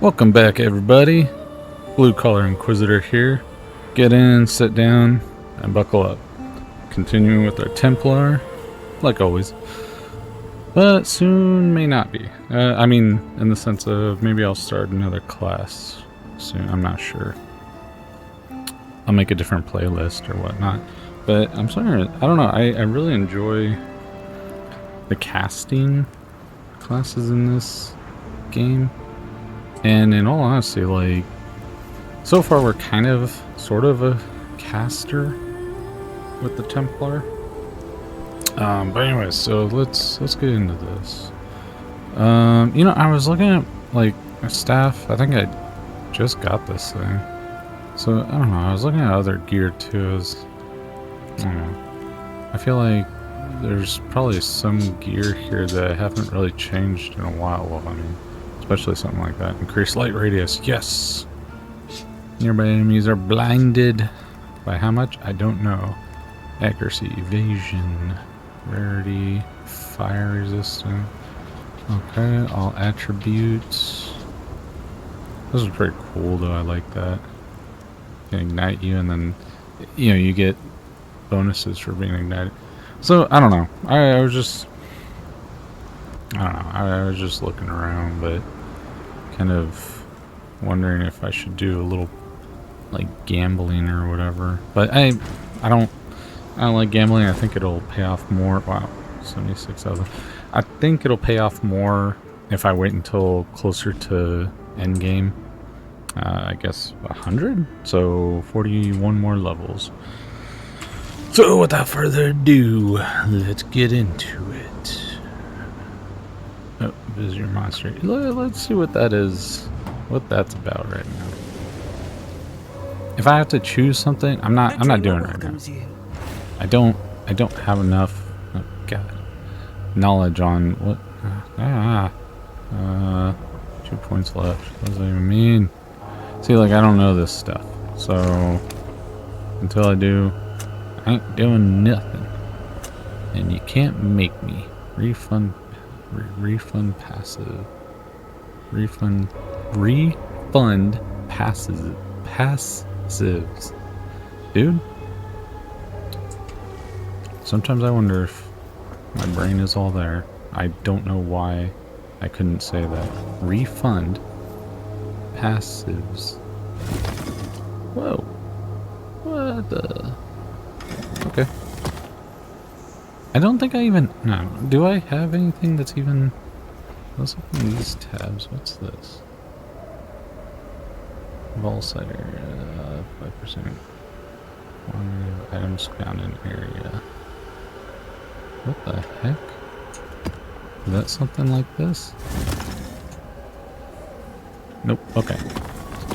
Welcome back, everybody. Blue Collar Inquisitor here. Get in, sit down, and buckle up. Continuing with our Templar, like always. But soon may not be. I mean, in the sense of maybe I'll start another class soon. I'm not sure. I'll make a different playlist or whatnot. But I'm sorry, I don't know. I really enjoy the casting classes in this game. And in all honesty, like, so far we're kind of, sort of a caster with the Templar. But anyways, so let's get into this. You know, I was looking at, like, my staff. I think I just got this thing. So, I don't know, I was looking at other gear too. I don't know. I feel like there's probably some gear here that I haven't really changed in a while. I mean, especially something like that. Increased light radius, yes! Nearby enemies are blinded. By how much? I don't know. Accuracy, evasion, rarity, fire resistant. Okay, all attributes. This is pretty cool though, I like that. Can ignite you and then, you know, you get bonuses for being ignited. So, I don't know. I was just... I don't know. I was just looking around, but kind of wondering if I should do a little, like, gambling or whatever. But I don't like gambling. I think it'll pay off more. Wow, 76,000. I think it'll pay off more if I wait until closer to end game. I guess 100. So 41 more levels. So without further ado, let's get into it. Oh, visit your monster. Let's see what that is. What that's about right now. If I have to choose something, I'm not doing it right now. I don't have enough. Oh God, knowledge on what? 2 points left. What does that even mean? See, like, I don't know this stuff, so until I do, I ain't doing nothing. And you can't make me. Refund passive. Refund passives. Dude. Sometimes I wonder if my brain is all there. I don't know why I couldn't say that. Refund passives. Whoa. What the? Okay. I don't think I even... No. Do I have anything that's even... Let's open these tabs. What's this? Vol cider. 5%. Quantity of items found in area. What the heck? Is that something like this? Nope. Okay.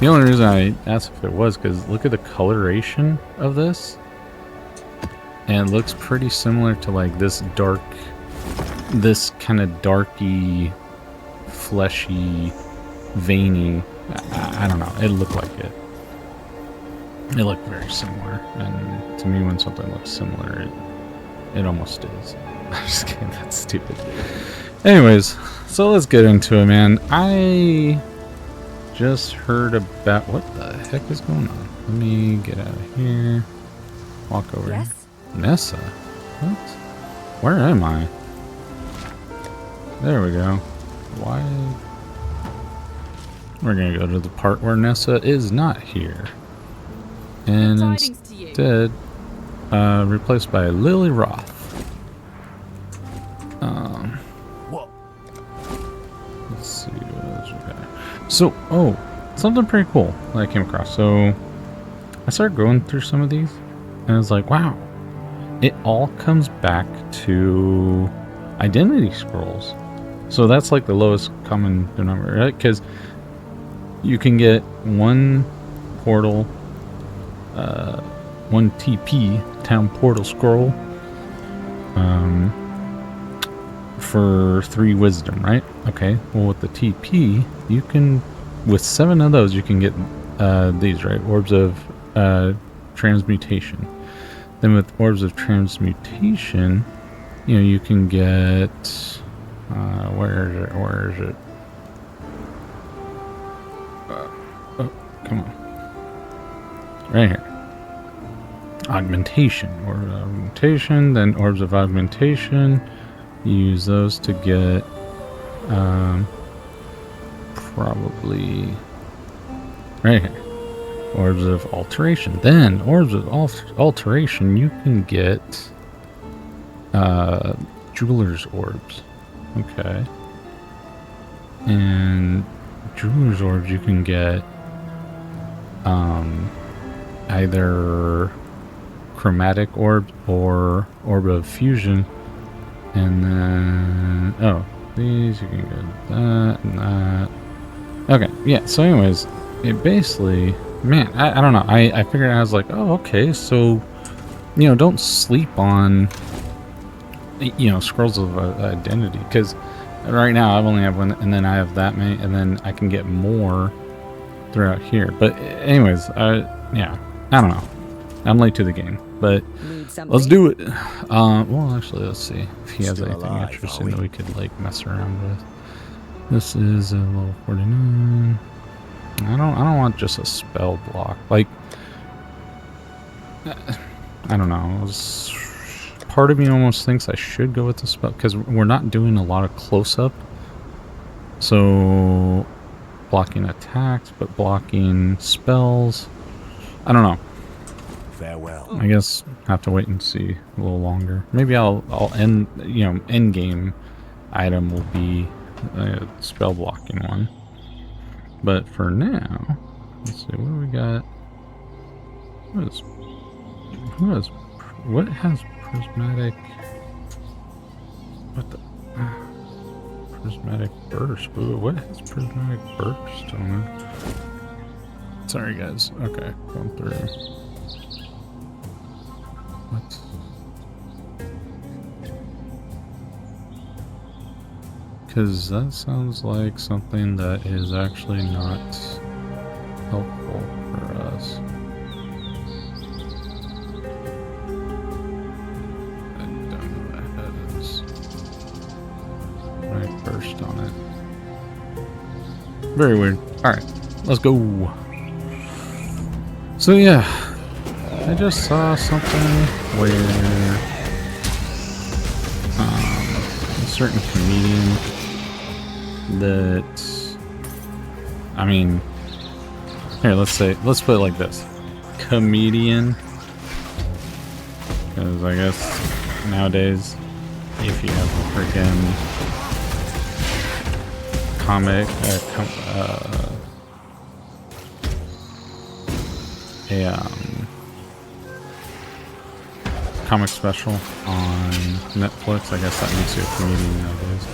The only reason I asked if it was because look at the coloration of this. And it looks pretty similar to like this dark, this kind of darky, fleshy, veiny. I don't know. It looked like it. It looked very similar. And to me, when something looks similar, it almost is. I'm just kidding. That's stupid. Anyways, so let's get into it, man. I just heard about... What the heck is going on? Let me get out of here. Walk over here. Nessa? What? Where am I? There we go. Why? We're gonna go to the part where Nessa is not here. And instead, replaced by Lily Roth. Let's see what else we got. So, oh, something pretty cool that I came across. So, I started going through some of these, and I was like, wow. It all comes back to identity scrolls. So that's like the lowest common denominator, right? Because you can get one portal, one TP, town portal scroll, for 3 wisdom, right? Okay, well with the TP, you can, with 7 of those, you can get these, right? Orbs of transmutation. Then with Orbs of Transmutation, you know, you can get... where is it? Oh, come on. Right here. Augmentation. Orb of augmentation, then orbs of augmentation. You use those to get probably right here. Orbs of alteration. Then orbs of alteration you can get jeweler's orbs. Okay. And jeweler's orbs you can get either chromatic orb or orb of fusion, and then these you can get that and that. Okay, yeah, so anyways, it basically, man, I don't know, I figured I was like, oh, okay, so, you know, don't sleep on, you know, scrolls of identity, because right now I've only have one, and then I have that many, and then I can get more throughout here. But anyways, yeah, I don't know, I'm late to the game, but let's do it. Well, actually, let's see if he has anything interesting that we could like mess around with. This is a level 49. I don't want just a spell block. Like, I don't know. Part of me almost thinks I should go with the spell because we're not doing a lot of close-up. So blocking attacks, but blocking spells. I don't know. Farewell. I guess have to wait and see a little longer. Maybe I'll end, you know, end game item will be a spell blocking one. But for now, let's see, what do we got? What has prismatic? What the? Prismatic burst. Ooh, what has prismatic burst on it? Sorry, guys. Okay, going through. What? Because that sounds like something that is actually not helpful for us. I don't know what that is. Right, burst on it. Very weird. Alright, let's go. So yeah, I just saw something where a certain comedian that, I mean, here, let's put it like this. Comedian. Because I guess nowadays, if you have a freaking comic, comic special on Netflix, I guess that makes you a comedian nowadays.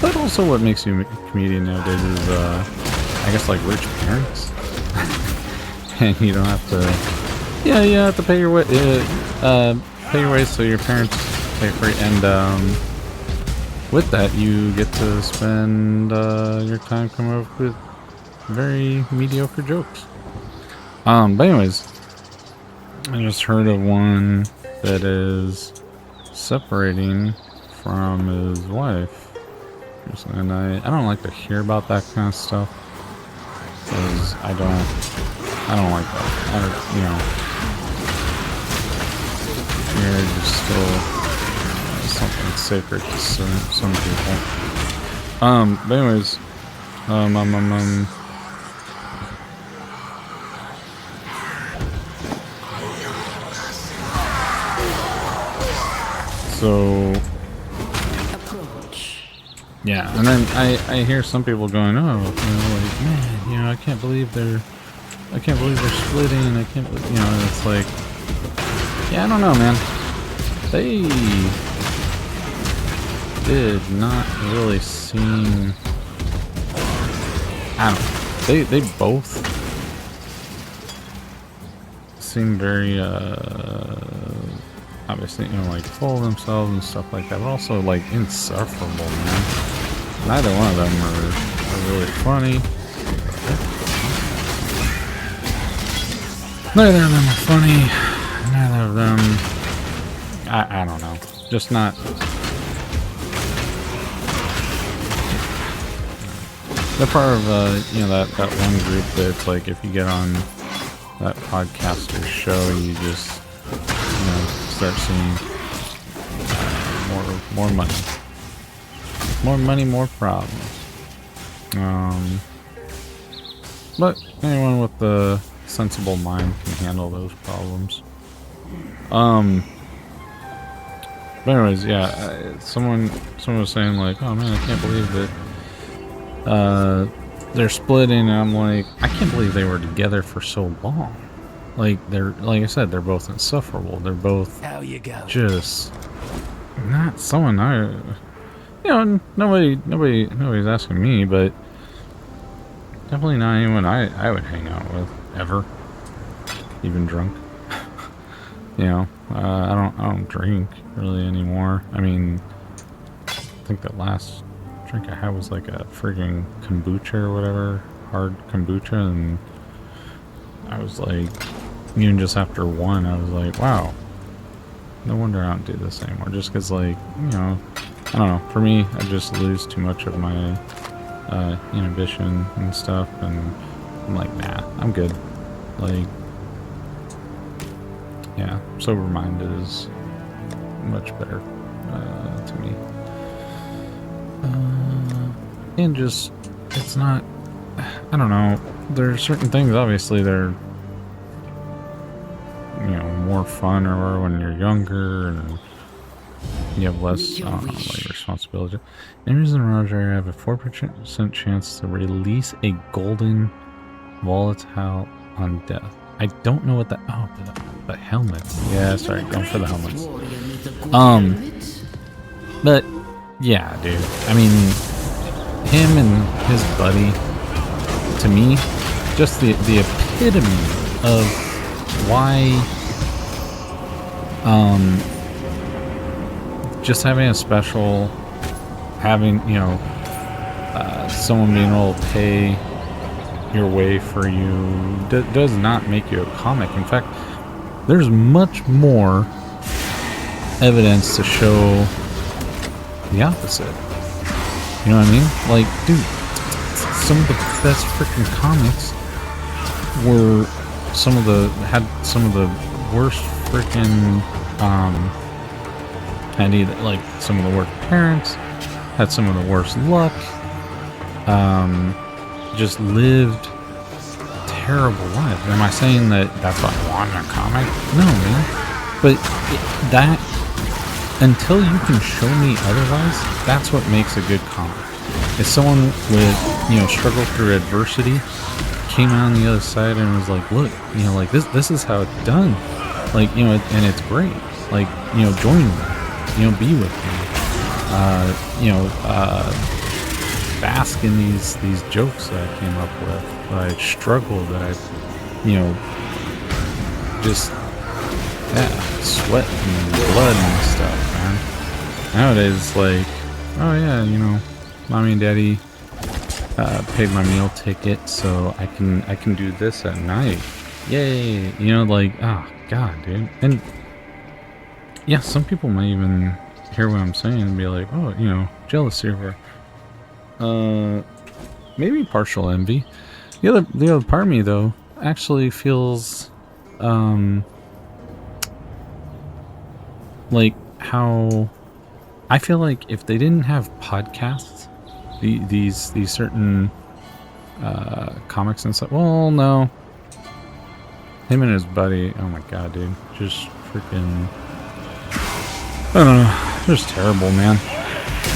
But also what makes you a comedian nowadays is, I guess, like rich parents. And you don't have to, yeah, you have to pay your way, pay your way so your parents pay for it. And with that, you get to spend your time coming up with very mediocre jokes. But anyways, I just heard of one that is separating from his wife. And I don't like to hear about that kind of stuff. Because I don't like that. You know, marriage is still something sacred to some people. But anyways, so yeah, and then I hear some people going, oh, you know, like, man, you know, I can't believe they're splitting. I can't believe, you know, and it's like, yeah, I don't know, man. They did not really seem, I don't know. They both seem very, obviously, you know, like full of themselves and stuff like that, but also like insufferable, man. Neither one of them are really funny. Neither of them are funny. Neither of them, I don't know. Just not. they're part of you know, that one group that's like, if you get on that podcaster show, you just, you know, start seeing more money, more problems. But anyone with the sensible mind can handle those problems. But anyways, yeah, someone was saying like, oh man, I can't believe that they're splitting, and I'm like, I can't believe they were together for so long. Like, like I said, they're both insufferable. They're both just not someone you know, nobody's asking me, but definitely not anyone I would hang out with ever, even drunk. You know, I don't drink really anymore. I mean, I think the last drink I had was like a friggin' kombucha or whatever, hard kombucha, and I was like, even just after one, I was like, wow, no wonder I don't do this anymore. Just because, like, you know, I don't know. For me, I just lose too much of my inhibition and stuff, and I'm like, nah, I'm good. Like, yeah, sober-minded is much better to me. And just, it's not, I don't know, there are certain things, obviously, they're, you know, more fun or when you're younger, and you have less like responsibility. Enemies in Roger have a 4% chance to release a golden volatile on death. I don't know what that. Oh, but helmets. Yeah, sorry, going for the helmets. But yeah, dude. I mean, him and his buddy, to me, just the epitome of why, just having a special, having, you know, someone being able to pay your way for you does not make you a comic. In fact, there's much more evidence to show the opposite. You know what I mean? Like, dude, some of the best freaking comics were had some of the worst freaking had either like some of the worst parents, had some of the worst luck, just lived terrible lives. Am I saying that that's what I want in a comic? No, man. But that, until you can show me otherwise, that's what makes a good comic. If someone with, you know, struggled through adversity, came out on the other side and was like, look, you know, like this is how it's done. Like, you know, and it's great. Like, you know, join me. You know, be with me. You know, bask in these jokes that I came up with, that I struggled, that I, you know, just, yeah, sweat and blood and stuff, man. Nowadays, like, oh yeah, you know, mommy and daddy paid my meal ticket, so I can do this at night. Yay! You know, like, oh god, dude. And yeah, some people might even hear what I'm saying and be like, oh, you know, jealousy over. Maybe partial envy. The other part of me, though, actually feels like how I feel like if they didn't have podcasts, these certain comics and stuff. Well, no, him and his buddy. Oh my god, dude, just freaking. I don't know. They're just terrible, man.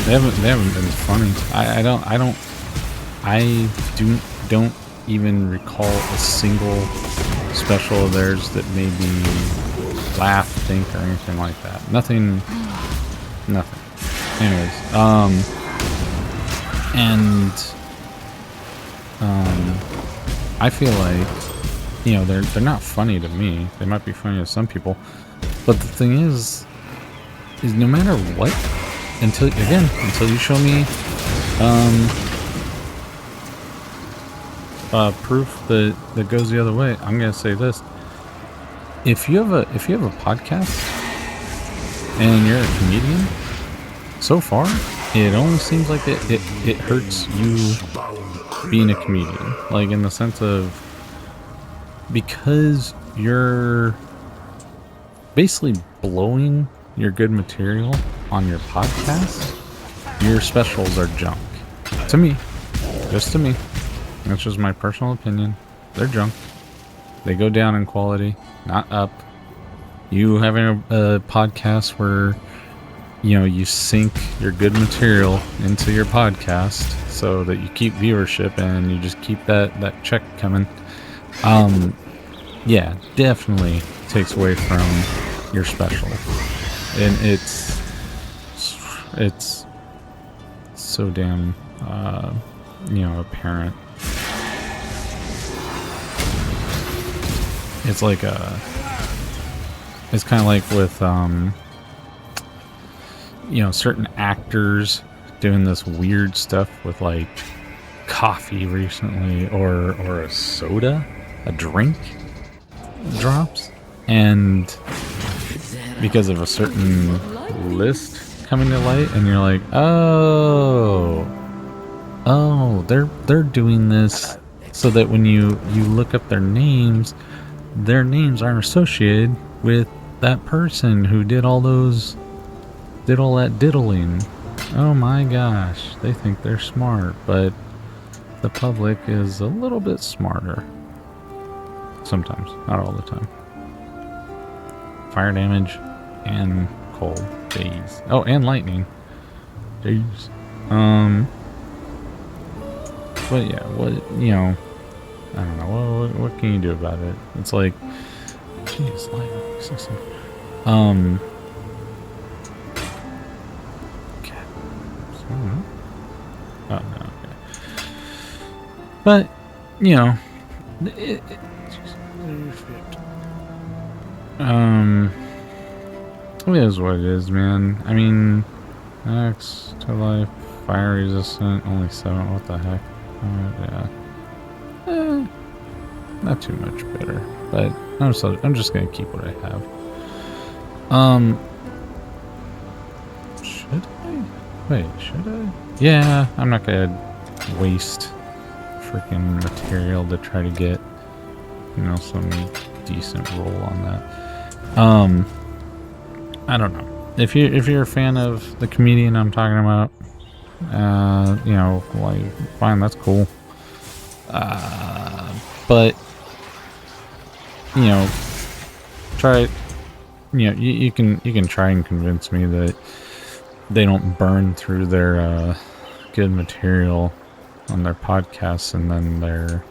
They haven't been funny. I don't even recall a single special of theirs that made me laugh, think, or anything like that. Nothing. Anyways, I feel like, you know, they're not funny to me. They might be funny to some people, but the thing is no matter what, until you show me proof that goes the other way, I'm gonna say this: if you have a podcast and you're a comedian, so far it only seems like it hurts you being a comedian. Like, in the sense of, because you're basically blowing your good material on your podcast, your specials are junk. To me. Just to me. That's just my personal opinion. They're junk. They go down in quality, not up. You having a podcast where, you know, you sync your good material into your podcast so that you keep viewership and you just keep that check coming. Yeah, definitely takes away from your special. And it's so damn, you know, apparent. It's like it's kind of like with, you know, certain actors doing this weird stuff with like coffee recently, or a soda, a drink drops, and because of a certain list coming to light, and you're like, oh, they're doing this so that when you look up their names aren't associated with that person who did all that diddling. Oh my gosh, they think they're smart, but the public is a little bit smarter. Sometimes, not all the time. Fire damage and cold. Jeez. Oh, and lightning. Jeez. But yeah, what, you know, I don't know. What can you do about it? It's like, jeez, lightning system. Oh, no, okay. But, you know, it is what it is, man. I mean, X to life, fire resistant, only 7, what the heck? Yeah. Not too much better, but I'm just gonna keep what I have. Should I? Wait, should I? Yeah, I'm not gonna waste freaking material to try to get, you know, some decent roll on that. I don't know. If you're a fan of the comedian I'm talking about, you know, like, fine, that's cool. But, you know, try, you know, you can try and convince me that they don't burn through their good material on their podcasts and then their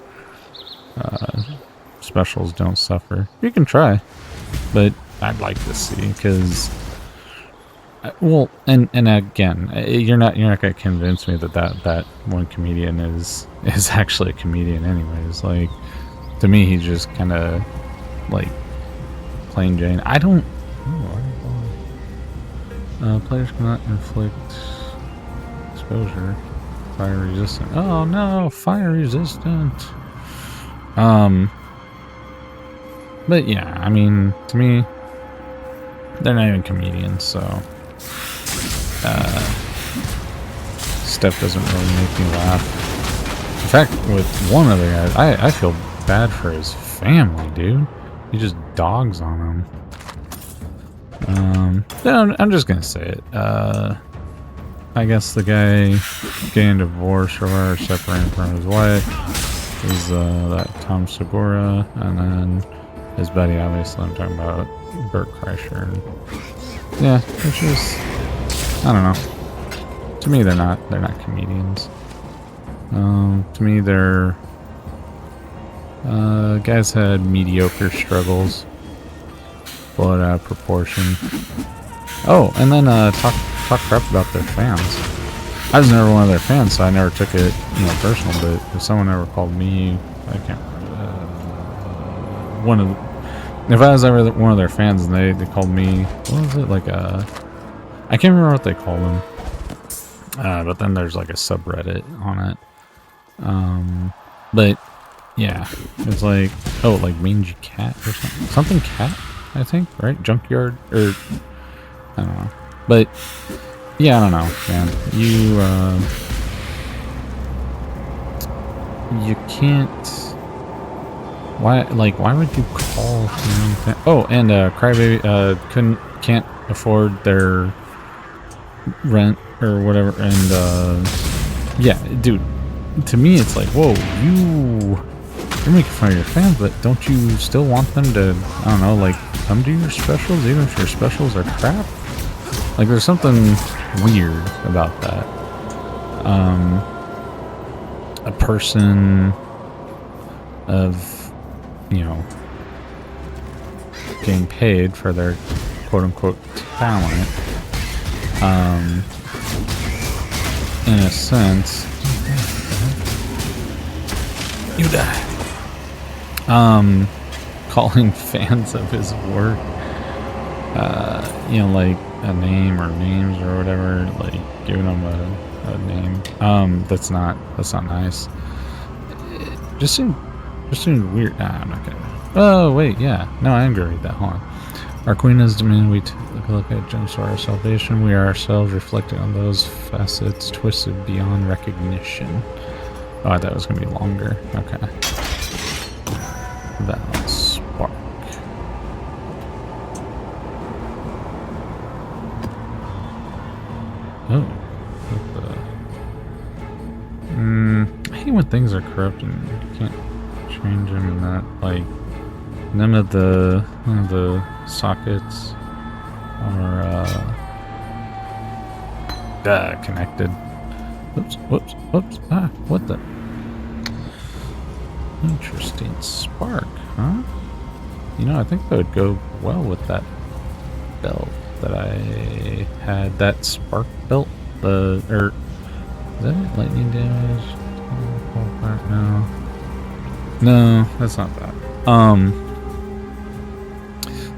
specials don't suffer. You can try, but I'd like to see, because, well, and again, you're not gonna convince me that one comedian is actually a comedian anyways. Like, to me, he's just kind of like plain Jane. I don't. Players cannot inflict exposure. Fire resistant. Oh no, fire resistant. But yeah, I mean, to me, they're not even comedians, so stuff doesn't really make me laugh. In fact, with one other guy, I feel bad for his family, dude. He just dogs on him. I'm just gonna say it. I guess the guy getting divorced or separating from his wife is that Tom Segura, and then his buddy, obviously I'm talking about Bert Kreischer. And yeah, which is, I don't know. To me, they're not comedians. To me, they're guys had mediocre struggles, blow it out of proportion. Oh, and then talk crap about their fans. I was never one of their fans, so I never took it, you know, personal. But if someone ever called me, I can't remember, if I was ever one of their fans and they called me, what was it, like I can't remember what they called them. But then there's like a subreddit on it. But yeah, it's like, oh, like mangy cat or something cat, I think, right? Junkyard, or I don't know. But yeah, I don't know, man. you can't. Why would you call him? Oh, and Crybaby can't afford their rent or whatever, and yeah, dude. To me, it's like, whoa, you're making fun of your fans, but don't you still want them to, I don't know, like, come to your specials, even if your specials are crap? Like, there's something weird about that. A person of, you know, getting paid for their quote-unquote talent, in a sense, you die. Calling fans of his work, you know, like a name or names or whatever, like giving them a name, that's not nice. It just seemed weird. Nah, I'm not gonna. Oh wait, yeah, no, I am gonna read that. Hold on. Our queen has demanded we look at gems for our salvation. We are ourselves reflecting on those facets twisted beyond recognition. Oh, I thought it was gonna be longer. Okay. That spark. Oh, what the? I hate when things are corrupt and you can't change them and that. Like, none of the sockets are connected. Whoops. Ah, what the? Interesting spark, huh? You know, I think that would go well with that belt that I had. That spark belt. Is that it? Lightning damage? No, that's not that.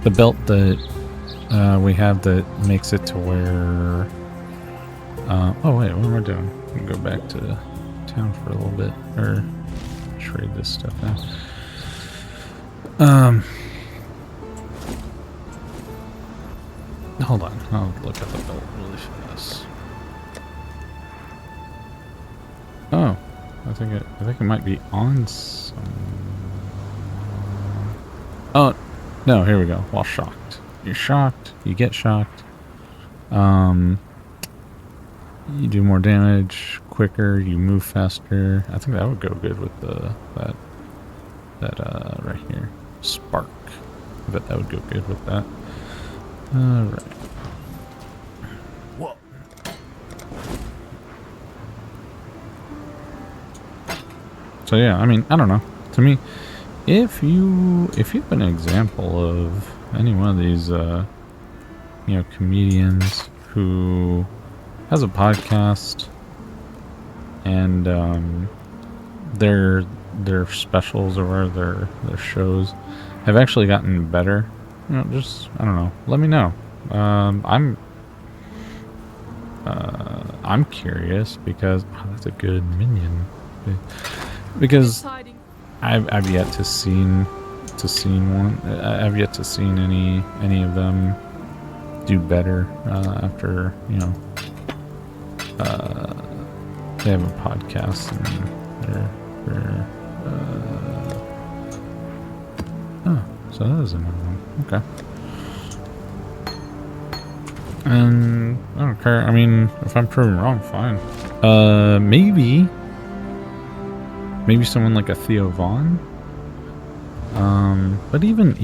The belt that we have that makes it to where. Oh wait, what am I doing? I can go back to town for a little bit, or trade this stuff in. Hold on, I'll look at the belt really fast. Oh, I think it might be on some. Oh, no, here we go. While shocked, you're shocked. You get shocked. You do more damage quicker. You move faster. I think that would go good with that right here, spark. I bet that would go good with that. All right. Whoa. So yeah, I mean, I don't know. To me, if you've been an example of any one of these, you know, comedians who has a podcast and their specials or their shows have actually gotten better, you know, just, I don't know, let me know. I'm curious because that's a good minion, because I've yet to seen one. I've yet to seen any of them do better after, you know, they have a podcast and they're oh, so that is another one. Okay. And I don't care. I mean, if I'm proven wrong, fine. Maybe someone like a Theo Vaughn. But even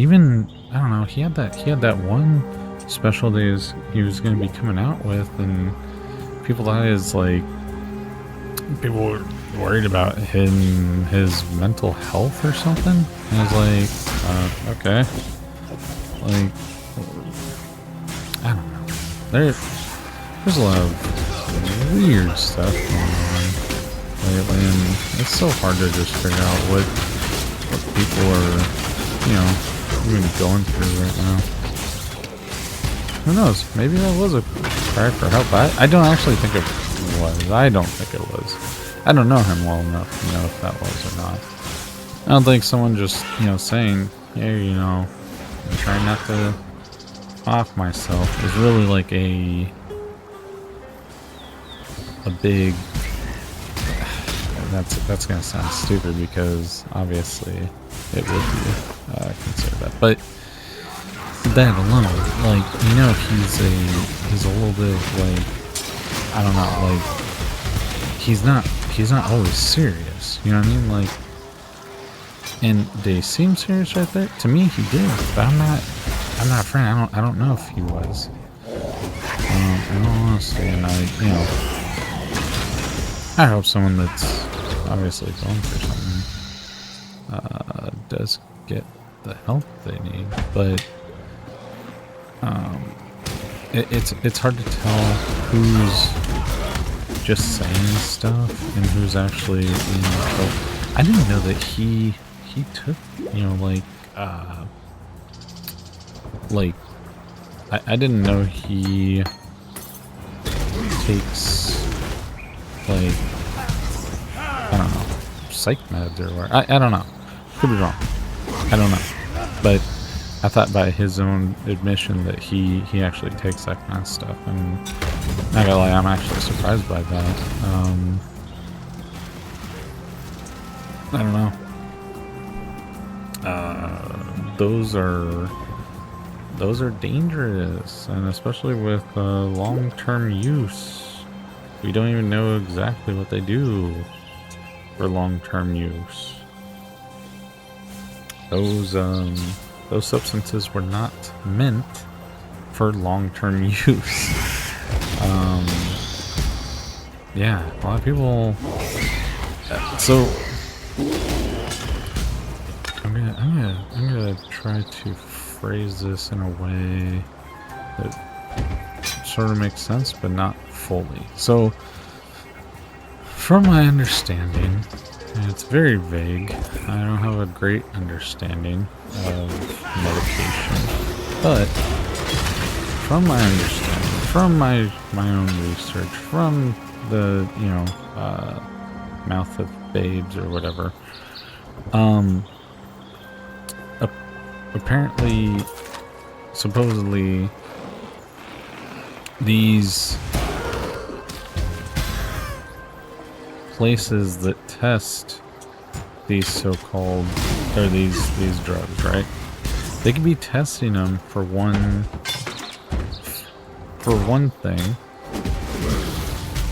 I don't know. He had that one special days he was going to be coming out with, and people thought people were worried about his mental health or something. And I was like, okay, like, I don't know. There's a lot of weird stuff going on lately, and it's so hard to just figure out what people are, you know, even going through right now. Who knows? Maybe that was a cry for help. I don't actually think it was. I don't think it was. I don't know him well enough to know if that was or not. I don't think someone just, you know, saying, hey, you know, I'm trying not to off myself is really like a big, that's gonna sound stupid because obviously it would be considered that, but that alone, like, you know, he's a little bit of, like, I don't know, like, he's not always serious, you know what I mean? Like, and they seem serious right there. To me, he did, but I'm not a friend. I don't know if he was. In all honesty, and I hope someone that's obviously going for something does get the help they need, but it's hard to tell who's just saying stuff and who's actually being trouble. I didn't know that he took, you know, like I didn't know he takes, like, I don't know, psych meds or what. I don't know. Could be wrong. I don't know. But I thought by his own admission that he actually takes that kind of stuff, and not gonna lie, I'm actually surprised by that. I don't know. Those are dangerous, and especially with long-term use. We don't even know exactly what they do for long-term use. Those substances were not meant for long-term use. Yeah, a lot of people. So I'm gonna try to phrase this in a way that sort of makes sense, but not fully. So, from my understanding, and it's very vague. I don't have a great understanding of medication, but from my understanding, from my own research, from the mouth of babes or whatever, apparently, supposedly, these places that test these so-called, or these drugs, right? They could be testing them for one thing.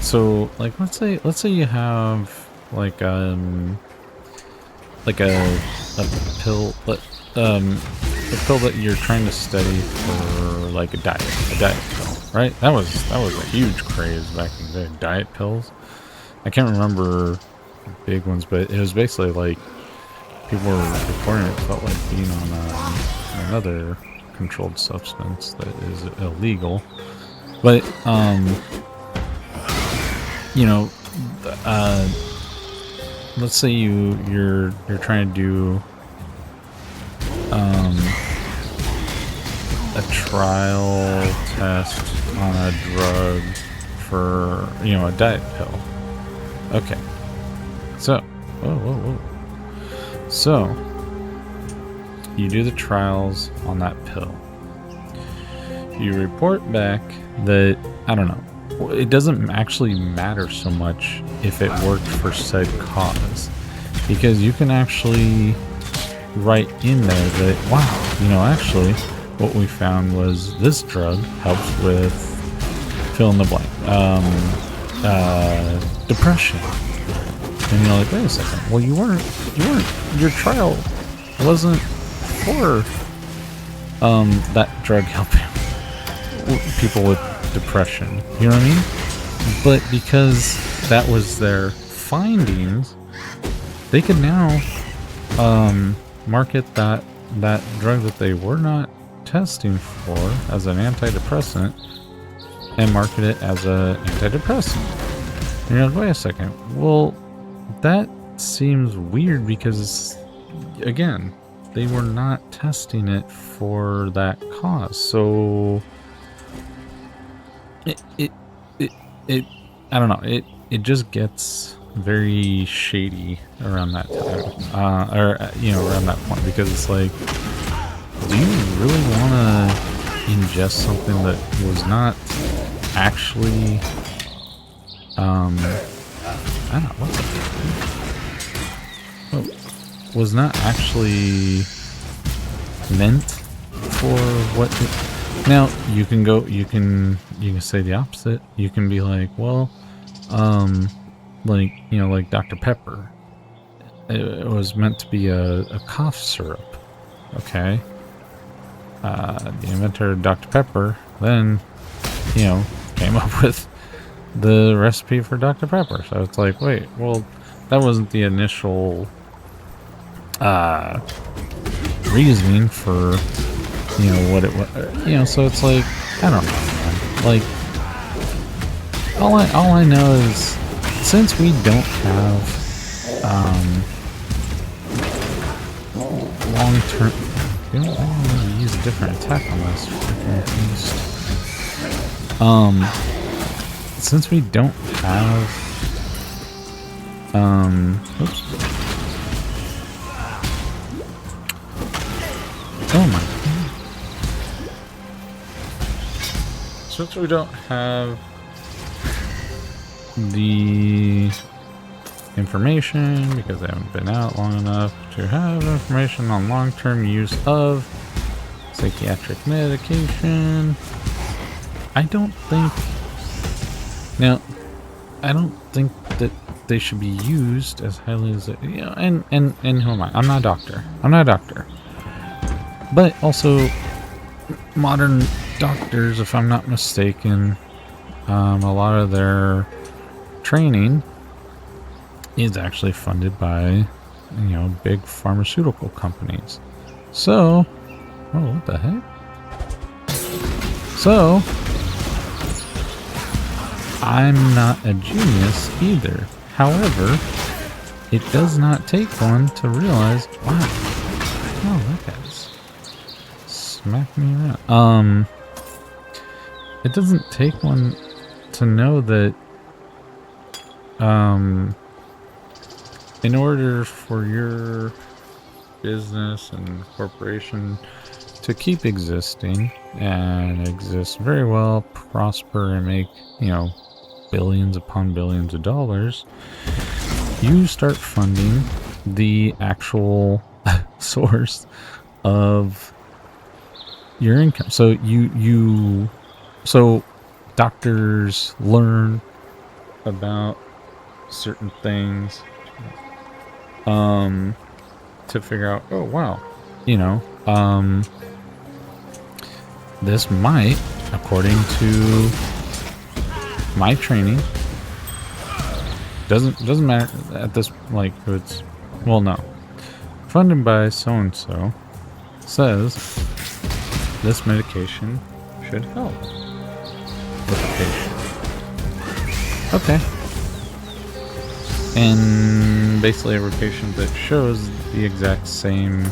So, like, let's say you have like a pill, a pill that you're trying to study for, like, a diet pill, right? That was a huge craze back in the day, diet pills. I can't remember big ones, but it was basically like people were reporting it felt like being on another controlled substance that is illegal. But let's say you're trying to do a trial test on a drug for, a diet pill. Okay. So, whoa. So, you do the trials on that pill. You report back that, I don't know, it doesn't actually matter so much if it worked for said cause, because you can actually write in there that, wow, actually what we found was this drug helps with fill in the blank, depression. And you're like, wait a second, well, you weren't, your trial wasn't for that drug helping people with depression, you know what I mean? But because that was their findings, they could now market that drug that they were not testing for as an antidepressant and market it as an antidepressant. And you're like, wait a second, well, that seems weird because, again, they were not testing it for that cause. So it I don't know, it just gets very shady around that time, around that point, because it's like, do you really want to ingest something that was not actually I what the was not actually meant for what now you can say the opposite. You can be like, well, like, you know, like Dr. Pepper, it was meant to be a cough syrup. Okay, the inventor of Dr. Pepper then, you know, came up with the recipe for Dr. Pepper. So it's like, wait, well, that wasn't the initial reasoning for, you know, what it was, you know. So it's like, I don't know, man. Like, all I know is, since we don't have long term, I want to use a different attack on this freaking beast. Since we don't have oops. Oh my god. Since we don't have the information, because they haven't been out long enough to have information on long-term use of psychiatric medication, I don't think that they should be used as highly as, you know, and who am I? I'm not a doctor. But also, modern doctors, if I'm not mistaken, a lot of their training is actually funded by, you know, big pharmaceutical companies. So, oh, what the heck? So, I'm not a genius either. However, it does not take one to realize, wow, oh, that guy's smacking me around. It doesn't take one to know that, in order for your business and corporation to keep existing and exist very well, prosper, and make, you know, billions upon billions of dollars, you start funding the actual source of your income. So so doctors learn about certain things to figure out, oh wow, you know, this might, according to my training, doesn't matter at this, like, it's, well, no, funded by so and so, says this medication should help with the patient. Okay. And basically every patient that shows the exact same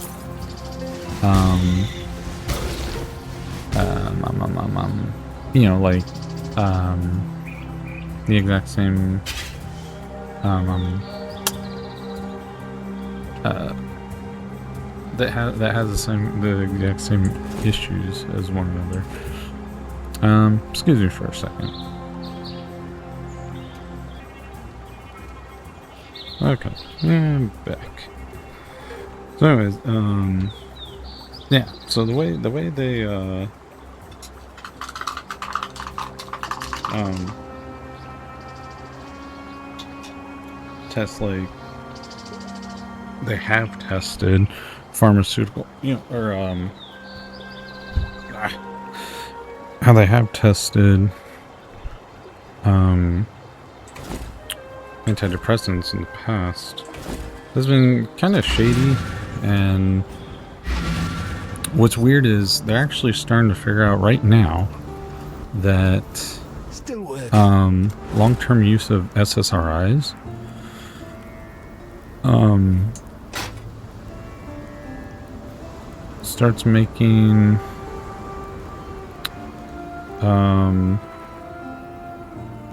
you know, like the exact same that has the exact same issues as one another. Excuse me for a second. Okay, and back. So anyways, yeah, so the way they test, like, they have tested pharmaceutical, you know, or how they have tested antidepressants in the past has been kind of shady. And what's weird is they're actually starting to figure out right now that long-term use of SSRIs starts making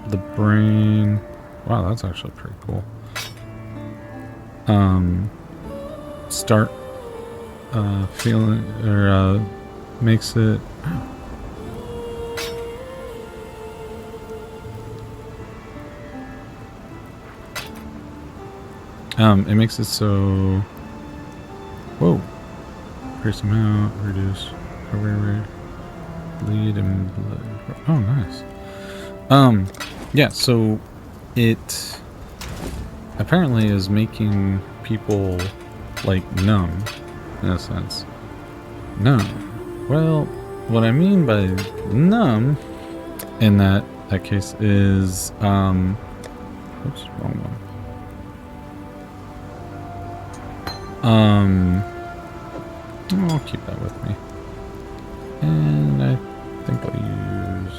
the brain, wow, that's actually pretty cool, start feeling, or makes it, It makes it so... Whoa. Increase amount, reduce recovery rate, bleed and blood. Oh, nice. Yeah, so it apparently is making people, like, numb, in a sense. Numb. Well, what I mean by numb in that case is, oops, wrong one. I'll keep that with me. And I think I'll use...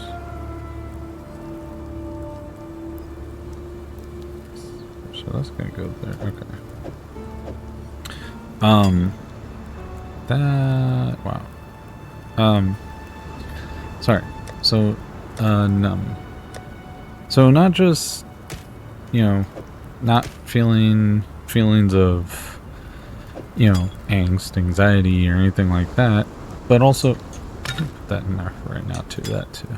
So that's gonna go there. Okay. That... Wow. Sorry. So, numb. So not just, you know, not feeling feelings of, you know, angst, anxiety, or anything like that, but also, put that in there for right now too, that too.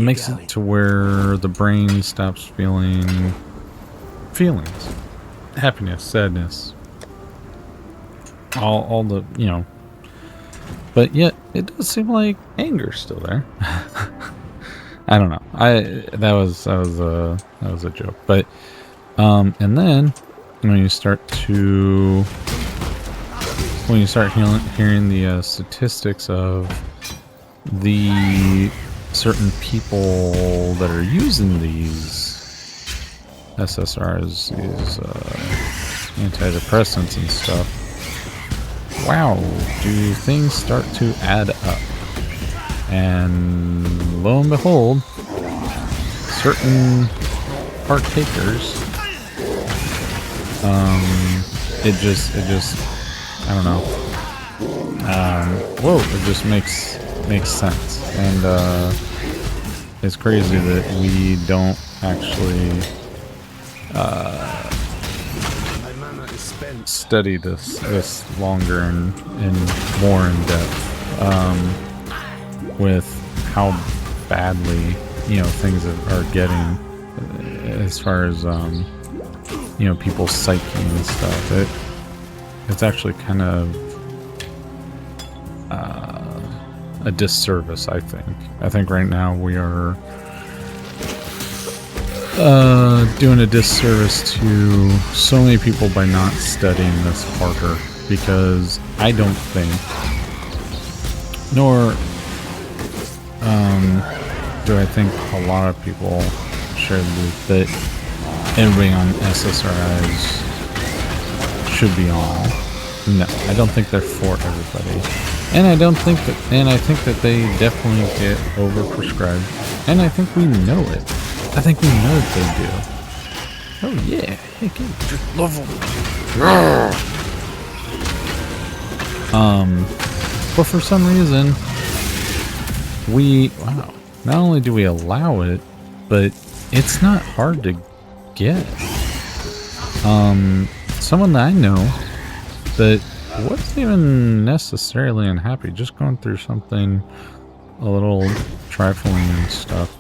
Makes it to where the brain stops feeling feelings. Happiness, sadness. All the, you know, but yet it does seem like anger's still there. I don't know. That was a joke. But and then when you start hearing the statistics of the certain people that are using these SSRIs, these antidepressants and stuff, wow, do things start to add up? And lo and behold, certain partakers, it just, I don't know. Whoa, it just makes sense, and it's crazy that we don't actually study this longer and more in depth, with how badly, you know, things are getting as far as you know, people's psyche and stuff. It's actually kind of a disservice, I think. I think right now we are doing a disservice to so many people by not studying this harder, because I don't think, nor do I think a lot of people share the belief that everybody on SSRIs should be on. No, I don't think they're for everybody. And I don't think that, and I think that they definitely get overprescribed. And I think we know it. I think we know that they do. Oh yeah, heck yeah, just love them. But for some reason, wow, not only do we allow it, but it's not hard to get. Someone that I know that wasn't even necessarily unhappy, just going through something a little trifling and stuff,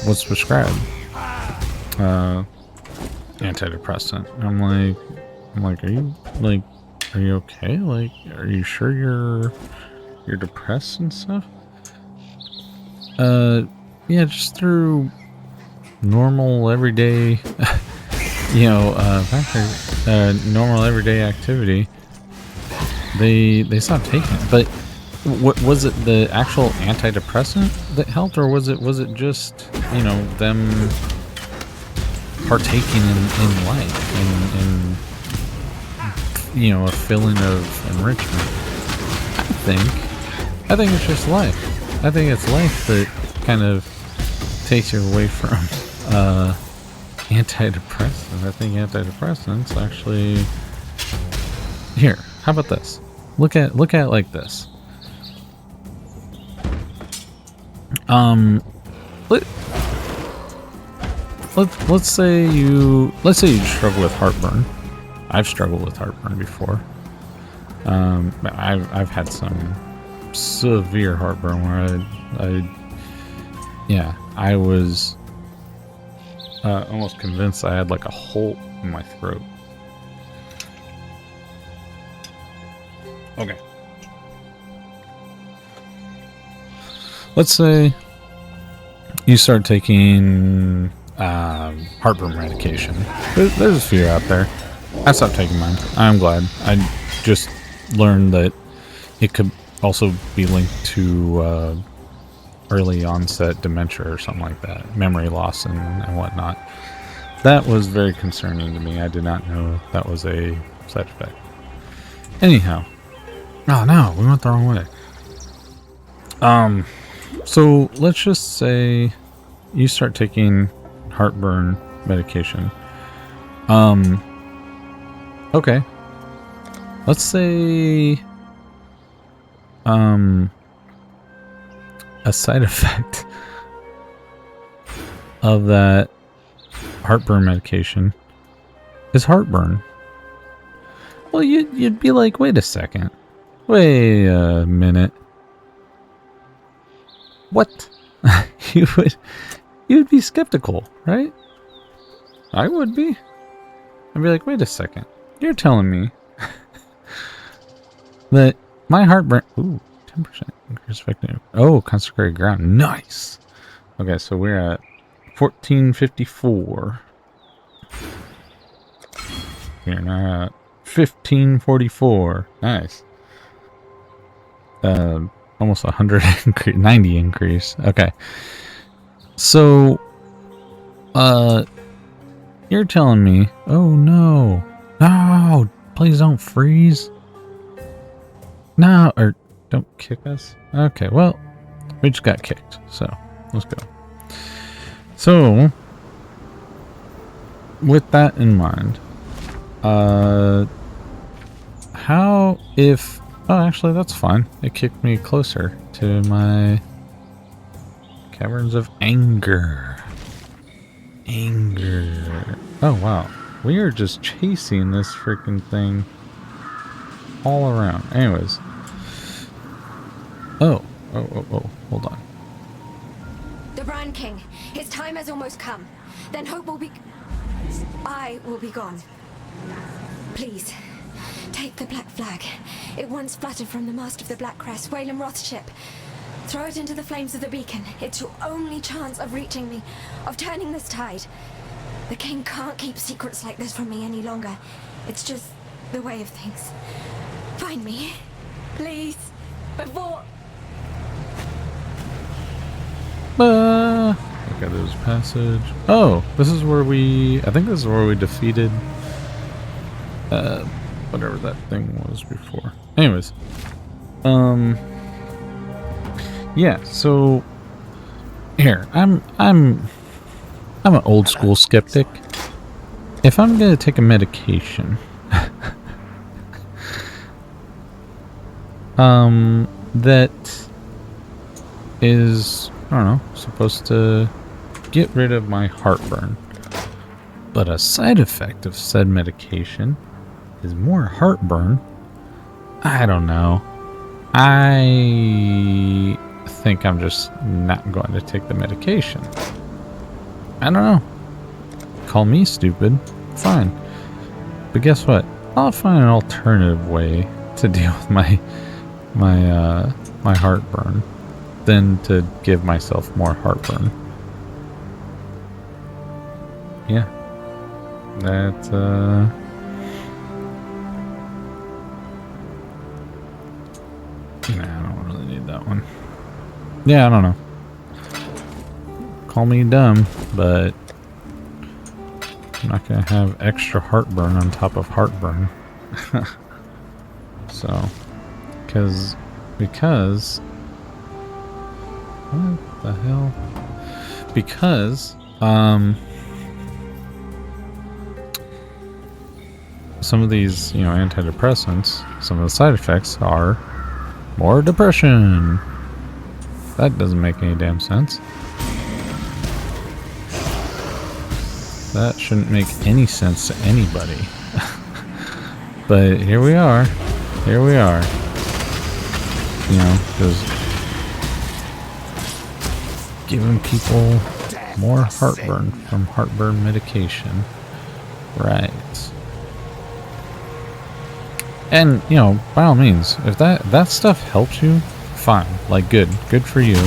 was prescribed antidepressant. I'm like, are you okay? Like, are you sure you're depressed and stuff? Yeah, just through normal everyday you know, normal everyday activity, they stopped taking it. But what was it, the actual antidepressant that helped, or was it just, you know, them partaking in life and you know, a feeling of enrichment? I think it's just life. I think it's life that kind of takes you away from antidepressants. I think antidepressants actually... Here, how about this? Look at it like this. Let's say you struggle with heartburn. I've struggled with heartburn before. I've had some severe heartburn where I was almost convinced I had like a hole in my throat. Okay. Let's say you start taking heartburn medication. There's a few out there. I stopped taking mine. I'm glad. I just learned that it could also be linked to early onset dementia or something like that. Memory loss and whatnot. That was very concerning to me. I did not know that was a side effect. Anyhow. Oh no, we went the wrong way. So let's just say you start taking heartburn medication. Okay. Let's say a side effect of that heartburn medication is heartburn. Well, you'd be like, wait a second. Wait a minute. What? You'd be skeptical, right? I would be. I'd be like, wait a second. You're telling me that my heartburn... Ooh, 10% increase effective. Oh, consecrated ground. Nice. Okay, so we're at 1454. We're now at 1544. Nice. Almost 100 increase, 90 increase. Okay. So, you're telling me, oh no, no, please don't freeze. No, or don't kick us. Okay, well, we just got kicked, so let's go. So, with that in mind, how if... Oh, actually, that's fine. It kicked me closer to my caverns of anger. Anger. Oh, wow. We are just chasing this freaking thing all around. Anyways. Oh. Hold on. The Brand King. His time has almost come. Then hope will be... I will be gone. Please. Take the black flag. It once fluttered from the mast of the Black Crest, Wayland Roth's ship. Throw it into the flames of the beacon. It's your only chance of reaching me, of turning this tide. The king can't keep secrets like this from me any longer. It's just the way of things. Find me, please, before... Look at this passage. Oh, this is where we... I think this is where we defeated... whatever that thing was before. Anyways. Yeah, so... Here, I'm an old school skeptic. If I'm gonna take a medication... that is... I don't know, supposed to get rid of my heartburn. But a side effect of said medication is more heartburn. I don't know. I think I'm just not going to take the medication. I don't know. Call me stupid. Fine. But guess what? I'll find an alternative way to deal with my heartburn than to give myself more heartburn. Yeah. That's nah, I don't really need that one. Yeah, I don't know. Call me dumb, but I'm not gonna have extra heartburn on top of heartburn. So, because what the hell? Because some of these, you know, antidepressants, some of the side effects are more depression. That doesn't make any damn sense. That shouldn't make any sense to anybody. But here we are. Here we are. You know, just giving people More heartburn from heartburn medication. Right. And, you know, by all means, if that stuff helps you, fine. Like, good for you.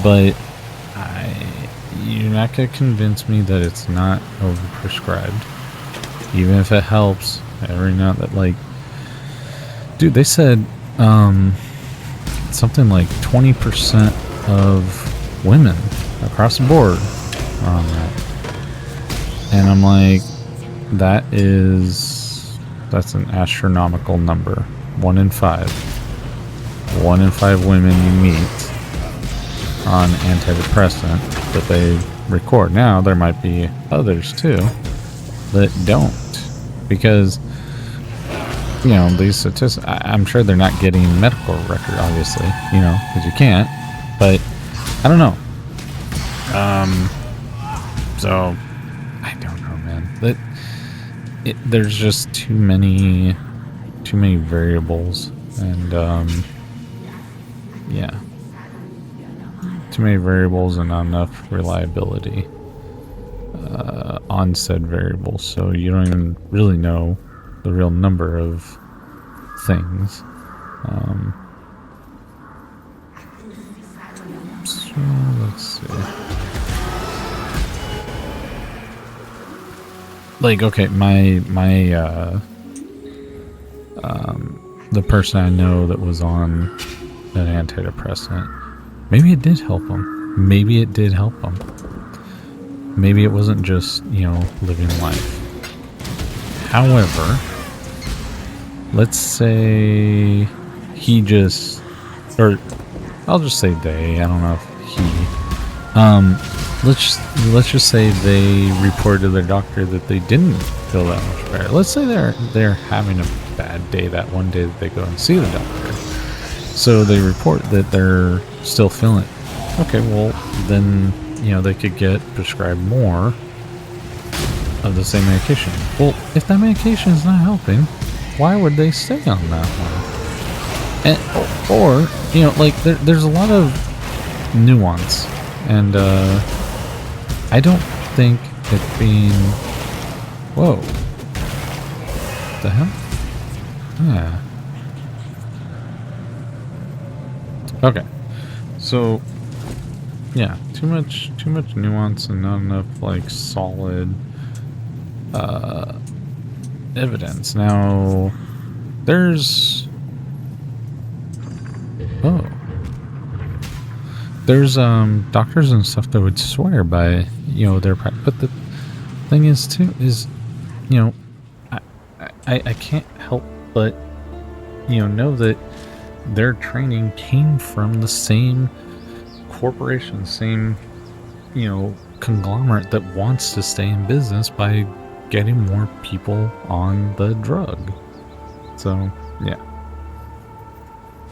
But you're not gonna convince me that it's not overprescribed. Even if it helps every now and then. Like, dude, they said something like 20% of women across the board are on that. And I'm like, that's an astronomical number. 1 in 5. 1 in 5 women you meet on antidepressant that they record. Now, there might be others too that don't, because, you know, these statistics, I'm sure they're not getting medical record, obviously, you know, because you can't, but I don't know. So I don't know, man. There's just too many variables, and yeah, too many variables and not enough reliability on said variables, so you don't even really know the real number of things. So let's see. Like, okay, the person I know that was on an antidepressant, maybe it did help him. Maybe it did help him. Maybe it wasn't just, you know, living life. However, let's say he just, or I'll just say they, I don't know if he, let's just say they reported to their doctor that they didn't feel that much better. Let's say they're having a bad day that one day that they go and see the doctor. So they report that they're still feeling it. Okay, well then, you know, they could get prescribed more of the same medication. Well, if that medication is not helping, why would they stay on that one? And, or, you know, like there's a lot of nuance, and I don't think it being, whoa, what the hell? Yeah. Okay, so yeah, too much nuance and not enough like solid evidence. Now there's doctors and stuff that would swear by, you know, their practice. But the thing is too is, you know, I can't help but, you know that their training came from the same corporation, same, you know, conglomerate that wants to stay in business by getting more people on the drug. So, yeah.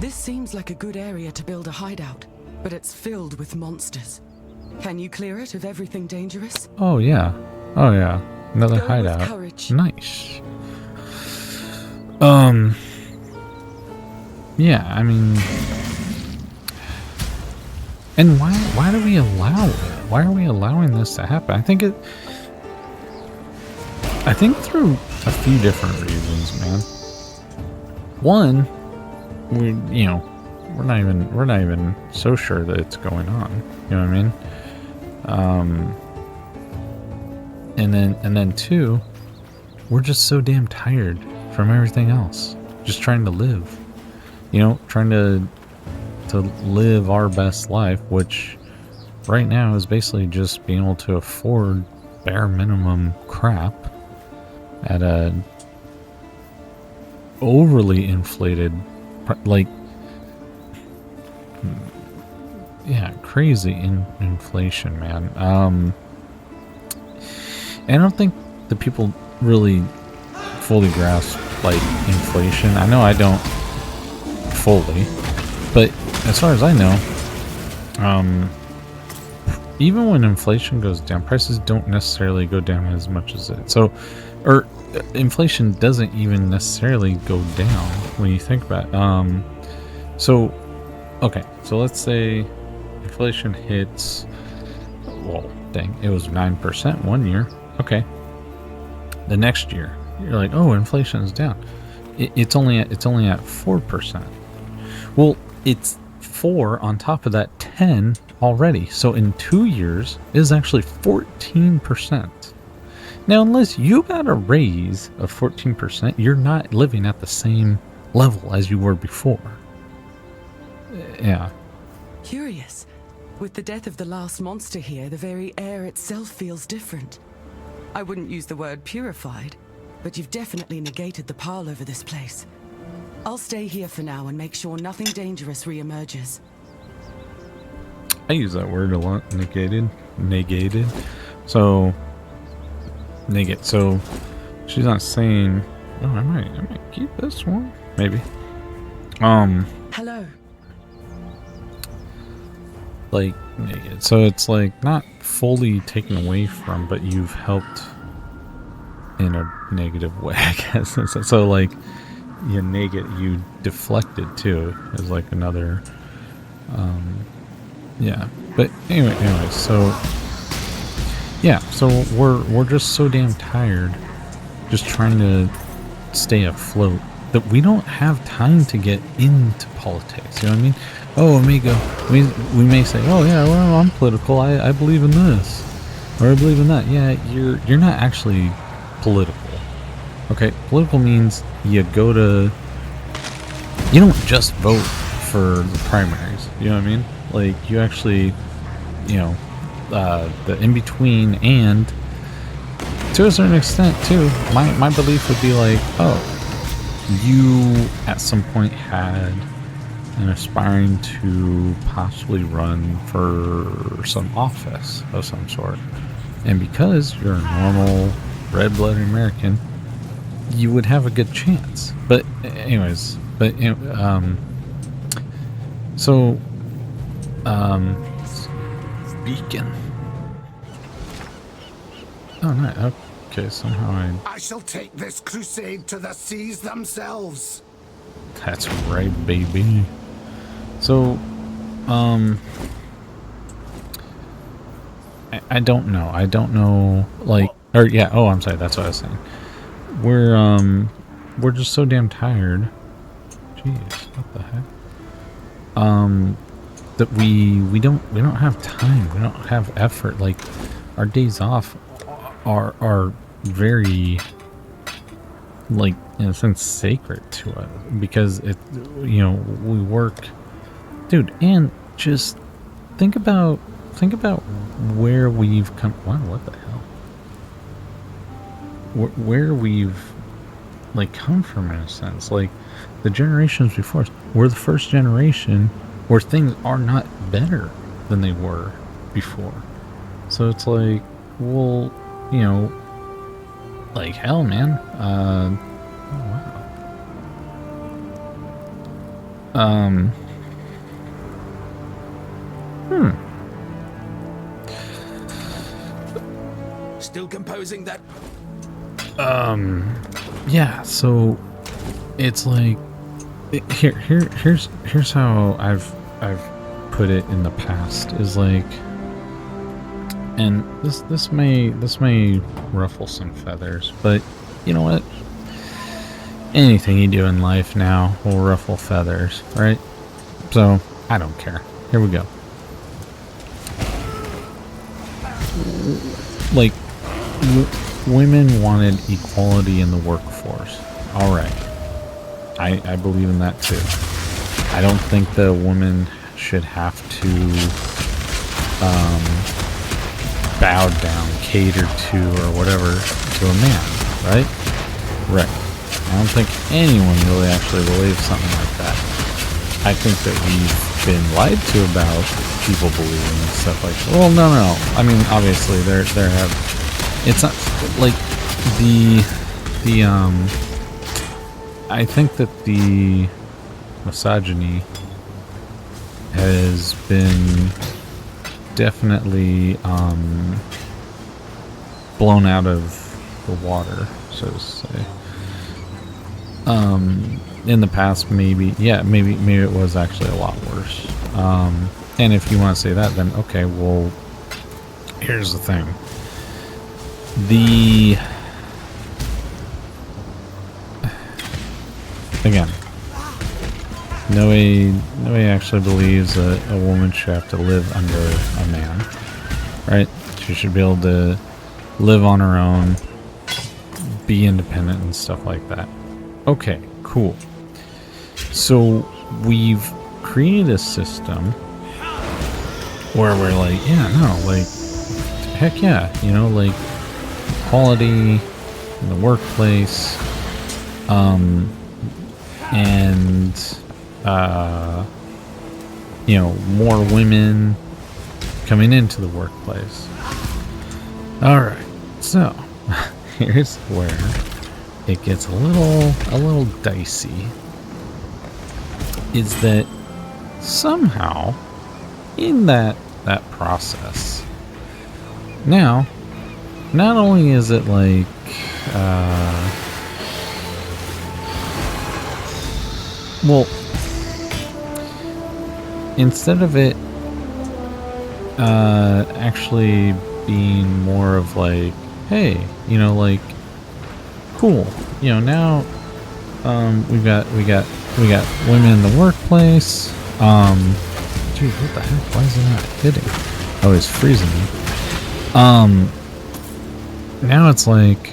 This seems like a good area to build a hideout, but it's filled with monsters. Can you clear it of everything dangerous? Oh, yeah. Oh, yeah. Another Go hideout. with courage. Nice. Yeah, I mean, and why do we allow it? Why are we allowing this to happen? I think through a few different reasons, man. One, we're not even so sure that it's going on. You know what I mean? And then two, we're just so damn tired from everything else. Just trying to live. You know, trying to live our best life, which right now is basically just being able to afford bare minimum crap at a overly inflated, like, yeah, crazy inflation, man. And I don't think the people really fully grasp, like, inflation. I know I don't fully, but as far as I know, even when inflation goes down, prices don't necessarily go down as much as it. So, or inflation doesn't even necessarily go down when you think about it. So, okay, so let's say inflation hits well, dang, it was 9% one year. Okay. The next year, you're like, oh, inflation is down. It's only at 4%. Well, it's 4 on top of that 10 already. So in 2 years, it is actually 14%. Now, unless you got a raise of 14%, you're not living at the same level as you were before. Yeah. Curious. With the death of the last monster here, the very air itself feels different. I wouldn't use the word purified, but you've definitely negated the pile over this place. I'll stay here for now and make sure nothing dangerous re-emerges. I use that word a lot. Negated. So, negate. So, she's not saying, oh, I might keep this one. Maybe. Hello. Like, negate. So it's like not fully taken away from, but you've helped in a negative way, I guess. So like, you deflected too, is like another, yeah. But anyway, so yeah, so we're just so damn tired, just trying to stay afloat, that we don't have time to get into politics. You know what I mean? Oh, Amigo, we may say, oh yeah, well, I'm political. I believe in this, or I believe in that. Yeah, you're not actually political. Okay, political means you don't just vote for the primaries. You know what I mean? Like, you actually, the in between, and to a certain extent too, my belief would be like, oh, you at some point had an aspiring to possibly run for some office of some sort, and because you're a normal red-blooded American, you would have a good chance. But anyways, beacon. Oh no, okay, somehow I shall take this crusade to the seas themselves. That's right, baby. So, I don't know, like, or yeah, oh, I'm sorry, that's what I was saying. We're just so damn tired. Jeez, what the heck? That we don't have time, we don't have effort. Like, our days off are very, like, in a sense, sacred to us, because we work, dude. And just think about where we've come. Wow, what the hell? Where we've like come from, in a sense. Like, the generations before us, we're the first generation where things are not better than they were before. So it's like, well, like, hell, man. Oh, wow. Still composing that. Yeah, so it's like, here's how I've put it in the past, is like, and this may ruffle some feathers, but you know what? Anything you do in life now will ruffle feathers, right? So I don't care. Here we go. Like, women wanted equality in the workforce. All right, I believe in that too. I don't think that a woman should have to bow down, cater to, or whatever, to a man, right? Right. I don't think anyone really actually believes something like that. I think that we've been lied to about people believing and stuff like that. Well, no. I mean, obviously, there have. It's not like I think that the misogyny has been definitely blown out of the water, so to say. In the past, maybe it was actually a lot worse. And if you want to say that, then okay, well, here's the thing. Again, nobody actually believes that a woman should have to live under a man, right? She should be able to live on her own, be independent and stuff like that. Okay, cool. So we've created a system where we're like, yeah, no, like, heck yeah, you know, like, equality in the workplace, and, you know, more women coming into the workplace. Alright, so, here's where it gets a little dicey, is that somehow in that process, now not only is it like well, instead of it actually being more of like, hey, you know, like, cool, you know, now we got women in the workplace. Dude, what the heck? Why is it not hitting? Oh, it's freezing me. Now it's like,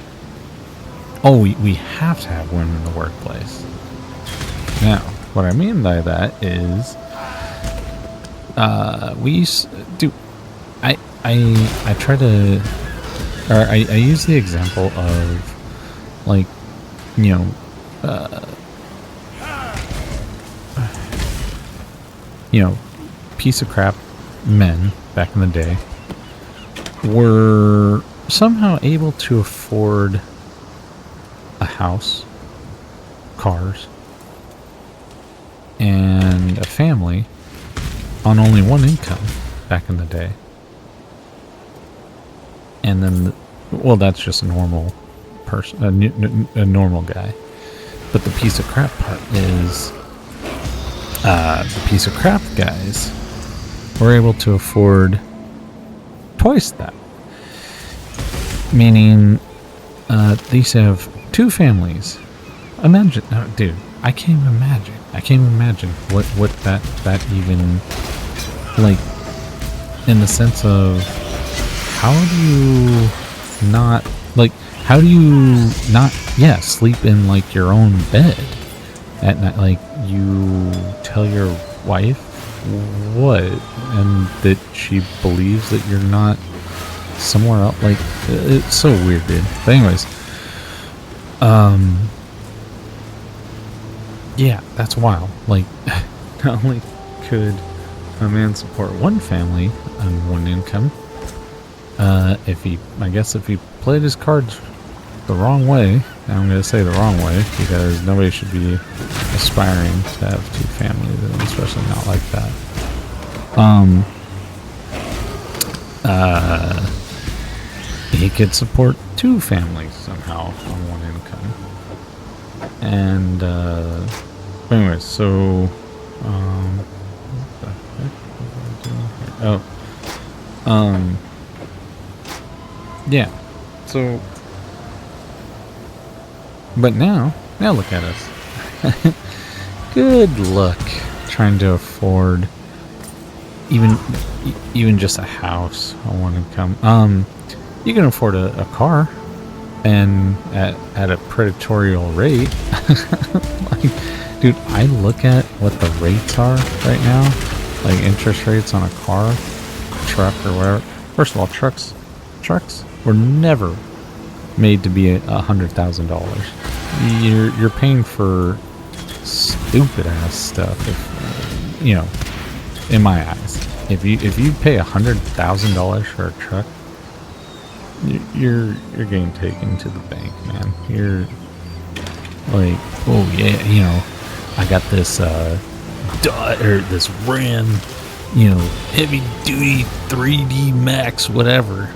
oh, we have to have women in the workplace. Now, what I mean by that is, I try to, or I use the example of, like, you know, piece of crap men back in the day were somehow able to afford a house, cars, and a family on only one income back in the day. And then, well, that's just a normal person, a normal guy. But the piece of crap part is, the piece of crap guys were able to afford twice that. Meaning, they used to have two families. Imagine, no, dude, I can't even imagine what that even, like, in the sense of, how do you not sleep in, like, your own bed at night? Like, you tell your wife what, and that she believes that you're not somewhere else. Like, it's so weird, dude. But anyways, yeah, that's wild. Like, not only could a man support one family on one income, if he played his cards the wrong way, and I'm going to say the wrong way, because nobody should be aspiring to have two families, and especially not like that. He could support two families somehow on one income. And, anyways, so, what the heck was I doing here? Yeah, so, but now look at us. Good luck trying to afford even just a house on one income. You can afford a car, and at a predatory rate. Like, dude, I look at what the rates are right now, like interest rates on a car, truck, or whatever. First of all, trucks were never made to be $100,000. You're paying for stupid ass stuff, if, you know, in my eyes. If you pay $100,000 for a truck, you're getting taken to the bank, man. You're like, oh yeah, you know, I got this this Ram, you know, heavy duty 3D Max, whatever.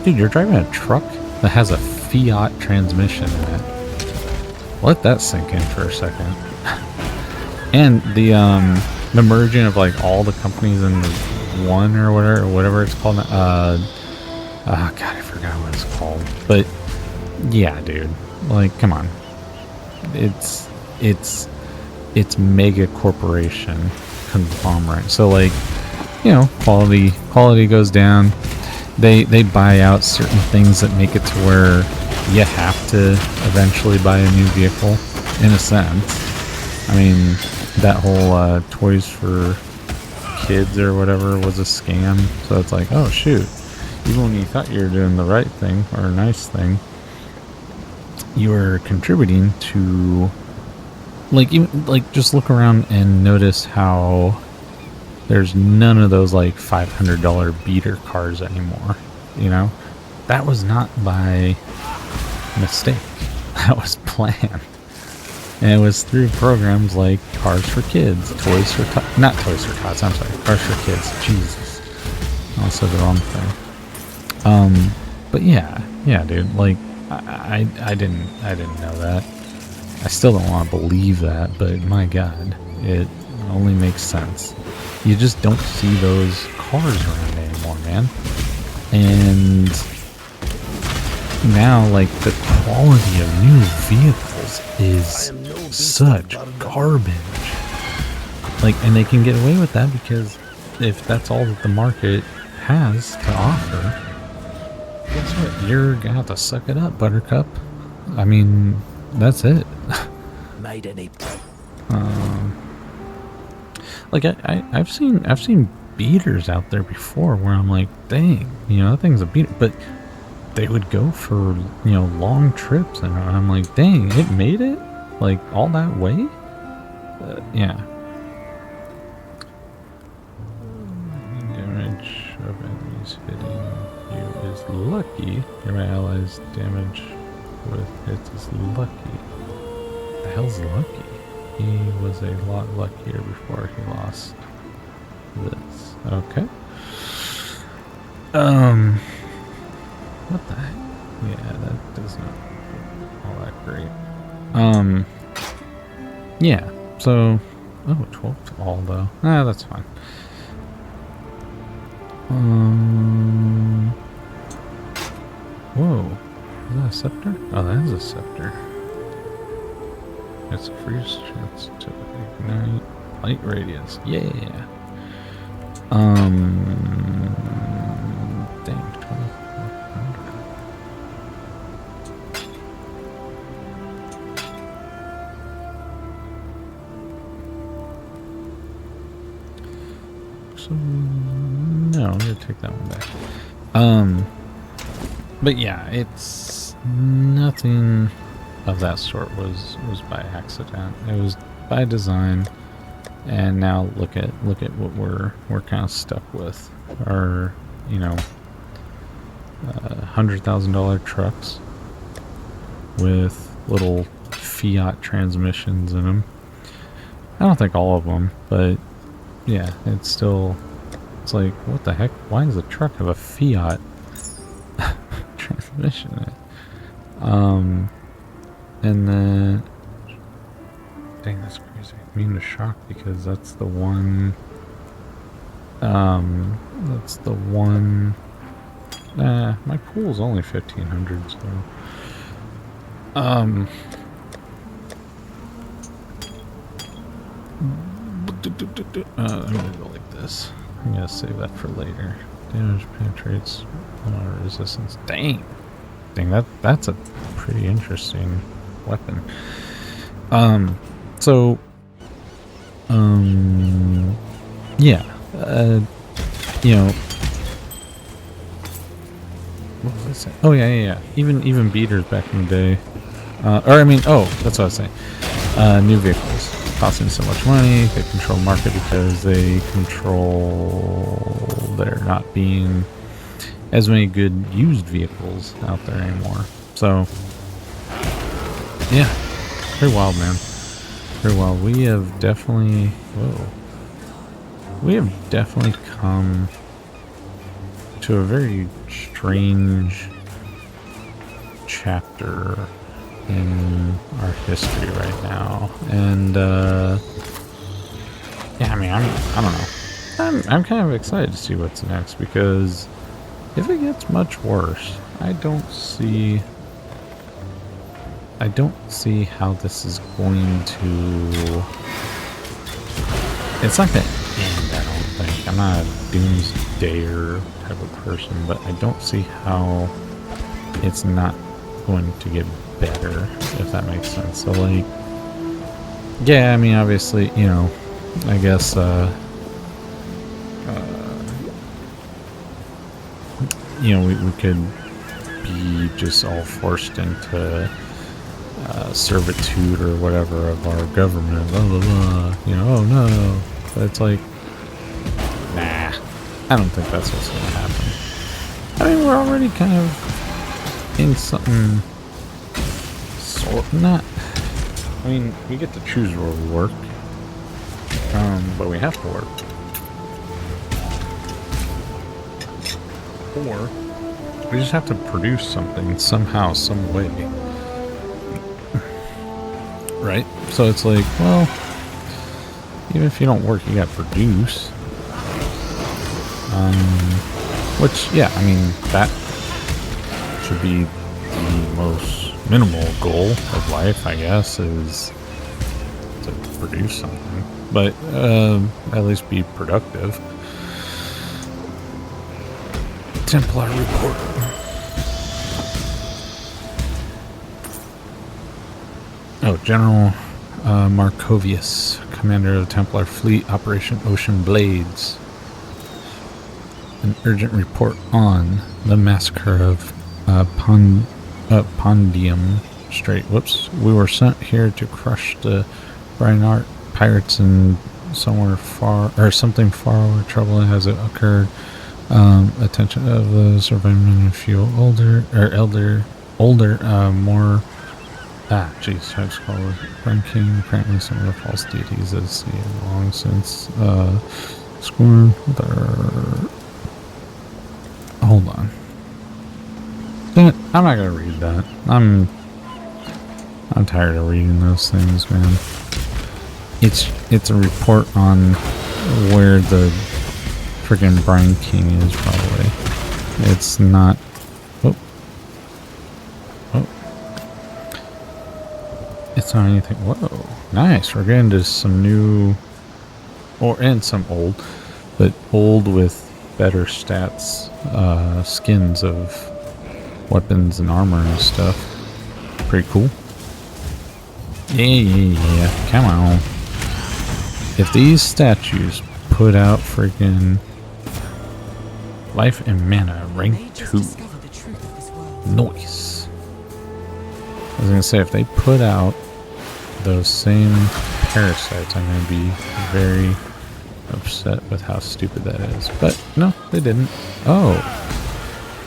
Dude, you're driving a truck that has a Fiat transmission in it. Let that sink in for a second. And the merging of, like, all the companies in the one or whatever it's called. God, I forgot what it's called. But yeah, dude, like, come on. It's mega corporation conglomerate. So like, you know, quality goes down. They buy out certain things that make it to where you have to eventually buy a new vehicle, in a sense. I mean, that whole Toys for Kids or whatever was a scam. So it's like, oh shoot, even when you thought you were doing the right thing or a nice thing, you were contributing to, like, even, like, just look around and notice how there's none of those like $500 beater cars anymore. You know, that was not by mistake. That was planned. And it was through programs like Cars for Kids, Toys for Tots, not Toys for Tots, I'm sorry, Cars for Kids. Jesus. I also said the wrong thing. But yeah, dude, like, I didn't know that. I still don't want to believe that, but my God, it only makes sense. You just don't see those cars around anymore, man. And now, like, the quality of new vehicles is such garbage. Like, and they can get away with that because if that's all that the market has to offer, guess what? You're gonna have to suck it up, Buttercup. I mean, that's it. Made any? Like, I've seen beaters out there before where I'm like, dang, you know, that thing's a beater, but they would go for, you know, long trips, and I'm like, dang, it made it, like, all that way. Yeah. Damage of enemies hitting you is lucky. Your allies' damage with hits is lucky. The hell's lucky? He was a lot luckier before he lost this. Okay. What the heck? Yeah, that does not all that great. Yeah, so, oh, 12 to all though. Ah, that's fine. Whoa. Is that a scepter? Oh, that is a scepter. It's a freeze chance to ignite light radiance. Yeah. Dang, 2400. So no, I'm gonna take that one back. But yeah, it's nothing of that sort was by accident. It was by design, and now look at what we're kind of stuck with. Our, you know, $100,000 trucks with little Fiat transmissions in them. I don't think all of them, but yeah, it's like, what the heck? Why does a truck have a Fiat transmission in it? And then, dang, that's crazy. I mean, the shock, because that's the one, my pool's only 1,500, so, I'm gonna go like this. I'm gonna save that for later. Damage penetrates resistance. Dang, that's a pretty interesting weapon. So, yeah, you know, what was I saying? Oh yeah. Even beaters back in the day, or I mean, oh, that's what I was saying. New vehicles costing so much money. They control market because they control there not being as many good used vehicles out there anymore. So, yeah, pretty wild, man. Pretty wild. We have definitely, come to a very strange chapter in our history right now, and yeah, I mean, I don't know. I'm kind of excited to see what's next, because if it gets much worse, I don't see how this is going to. It's not going to end, I don't think. I'm not a doomsdayer type of person, but I don't see how it's not going to get better, if that makes sense. So, like, yeah, I mean, obviously, you know, I guess, you know, we could be just all forced into servitude or whatever of our government, blah, blah, blah. You know, oh no. But it's like, nah, I don't think that's what's going to happen. I mean, we're already kind of in something sort not. I mean, we get to choose where we work, but we have to work. Or we just have to produce something somehow, some way. Right? So it's like, well, even if you don't work, you gotta produce. Which, yeah, I mean, that should be the most minimal goal of life, I guess, is to produce something. But at least be productive. Templar report. Oh, General Markovius, commander of the Templar Fleet, Operation Ocean Blades. An urgent report on the massacre of Pondium Strait. Whoops. We were sent here to crush the Reinhardt pirates in somewhere far, or something far where trouble has occurred. Attention of the surviving men and few older, more. Jeez, I just called Brand King. Apparently, some of the false deities that see long since scorn with our. Hold on. I'm not gonna read that. I'm tired of reading those things, man. It's a report on where the friggin' Brand King is, probably. It's not. Oh. It's not anything. Whoa, nice. We're getting to some new, and some old, but old with better stats, skins of weapons and armor and stuff. Pretty cool. Yeah. Come on. If these statues put out freaking life and mana rank 2, nice. I was gonna say, if they put out those same parasites, I'm gonna be very upset with how stupid that is. But no, they didn't. Oh,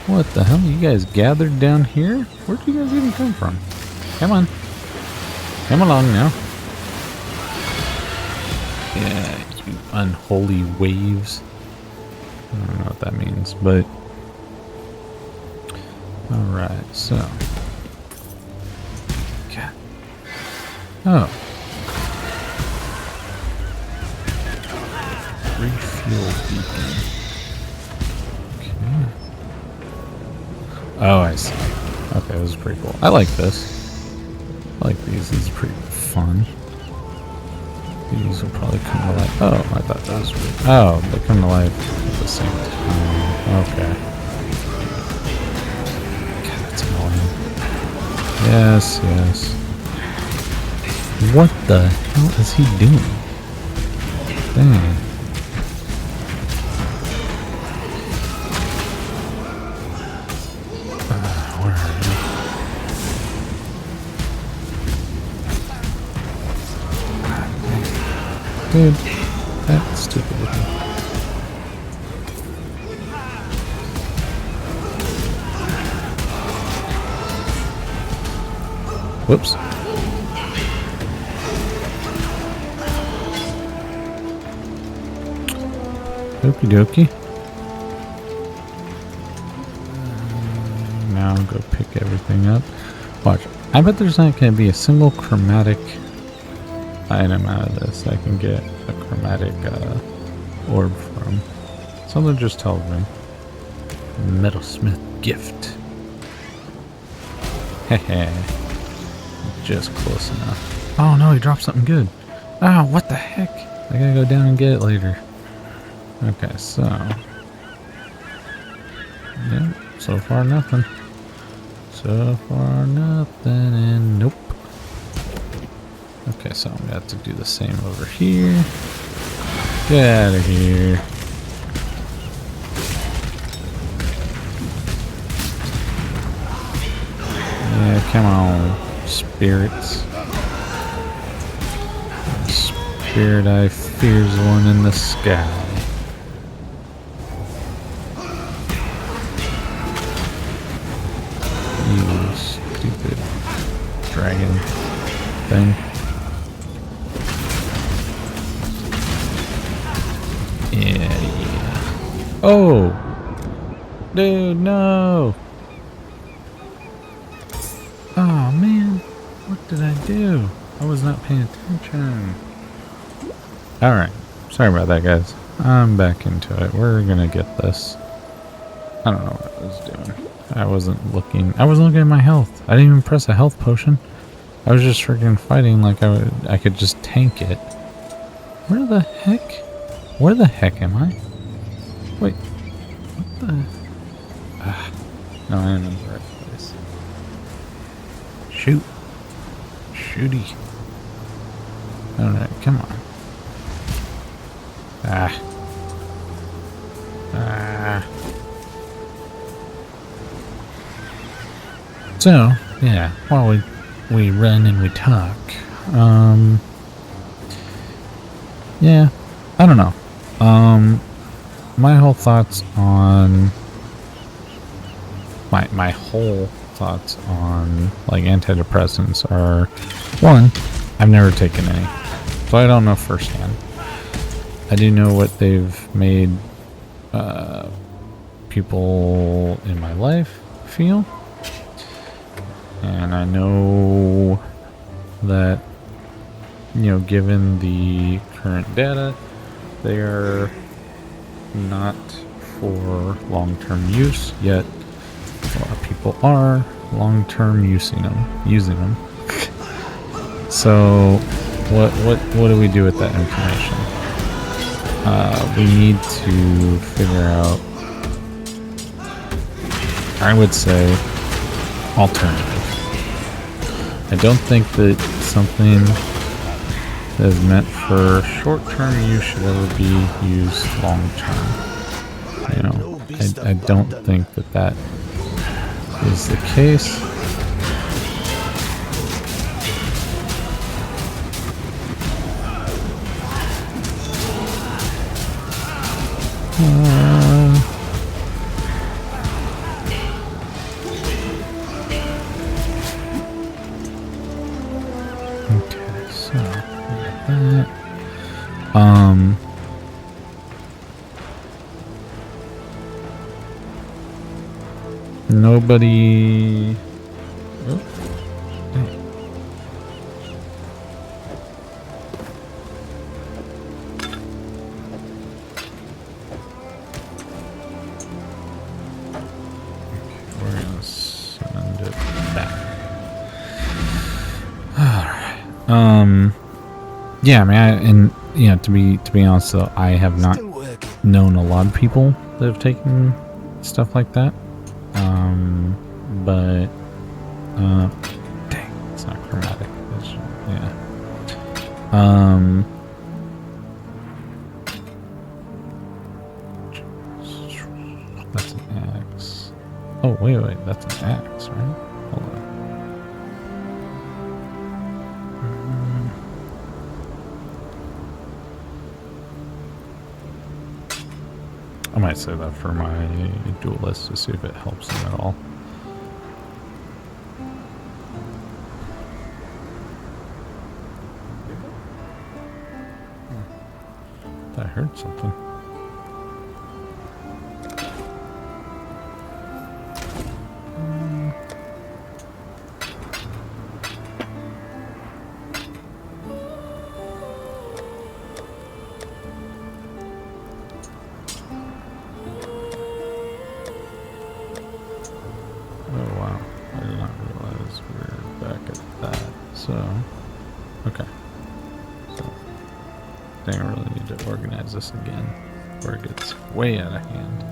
what the hell? You guys gathered down here? Where'd you guys even come from? Come on, come along now. Yeah, you unholy waves. I don't know what that means, but alright, so God. Oh, refuel beacon. Okay. Oh, I see. Okay, this is pretty cool. I like this. I like these. This is pretty fun. These will probably come to life. Oh, I thought that was weird. Oh, they come to life at the same time. Okay. God, that's annoying. Yes. What the hell is he doing? Dang. Where are you? Dude, that's stupid. Whoops. Okie dokie. Now go pick everything up. Watch. I bet there's not going to be a single chromatic item out of this. I can get a chromatic orb from. room. Something just tells me. Metalsmith gift. Heh. Just close enough. Oh no, he dropped something good. Oh, what the heck? I gotta go down and get it later. Okay, so. Yeah, so far nothing. So far nothing and nope. Okay, so I'm gonna have to do the same over here. Get out of here. Yeah, come on, spirits. Spirit I fear's one in the sky. You stupid dragon thing. Yeah. Oh! Dude, no! Oh man, what did I do? I was not paying attention. Alright, sorry about that guys. I'm back into it. We're gonna get this. I don't know what I was doing. I wasn't looking at my health. I didn't even press a health potion. I was just freaking fighting like I could just tank it. Where the heck am I? Wait, what the? No, I am in the right place. Shoot. Shooty. Alright, come on. So, yeah, while we run and we talk, yeah, I don't know. My whole thoughts on my whole thoughts on like antidepressants are, one, I've never taken any, so I don't know firsthand. I do know what they've made people in my life feel, and I know that, you know, given the current data, they are not for long-term use, yet a lot of people are long-term using them. So what do we do with that information? We need to figure out, I would say, alternative. I don't think that something that is meant for short-term use should ever be used long-term. You know, I don't think that is the case. Okay, so we got that. Nobody. Oh, dang. We're gonna send it back. Alright. Yeah, I mean, to be honest though, I have not known a lot of people that have taken stuff like that. But dang, it's not chromatic. Yeah. That's an axe. Oh, wait, that's an axe, right? Hold on. I might say that for my duelist to see if it helps them at all. I heard something. So, okay. So, I think I really need to organize this again, where it gets way out of hand.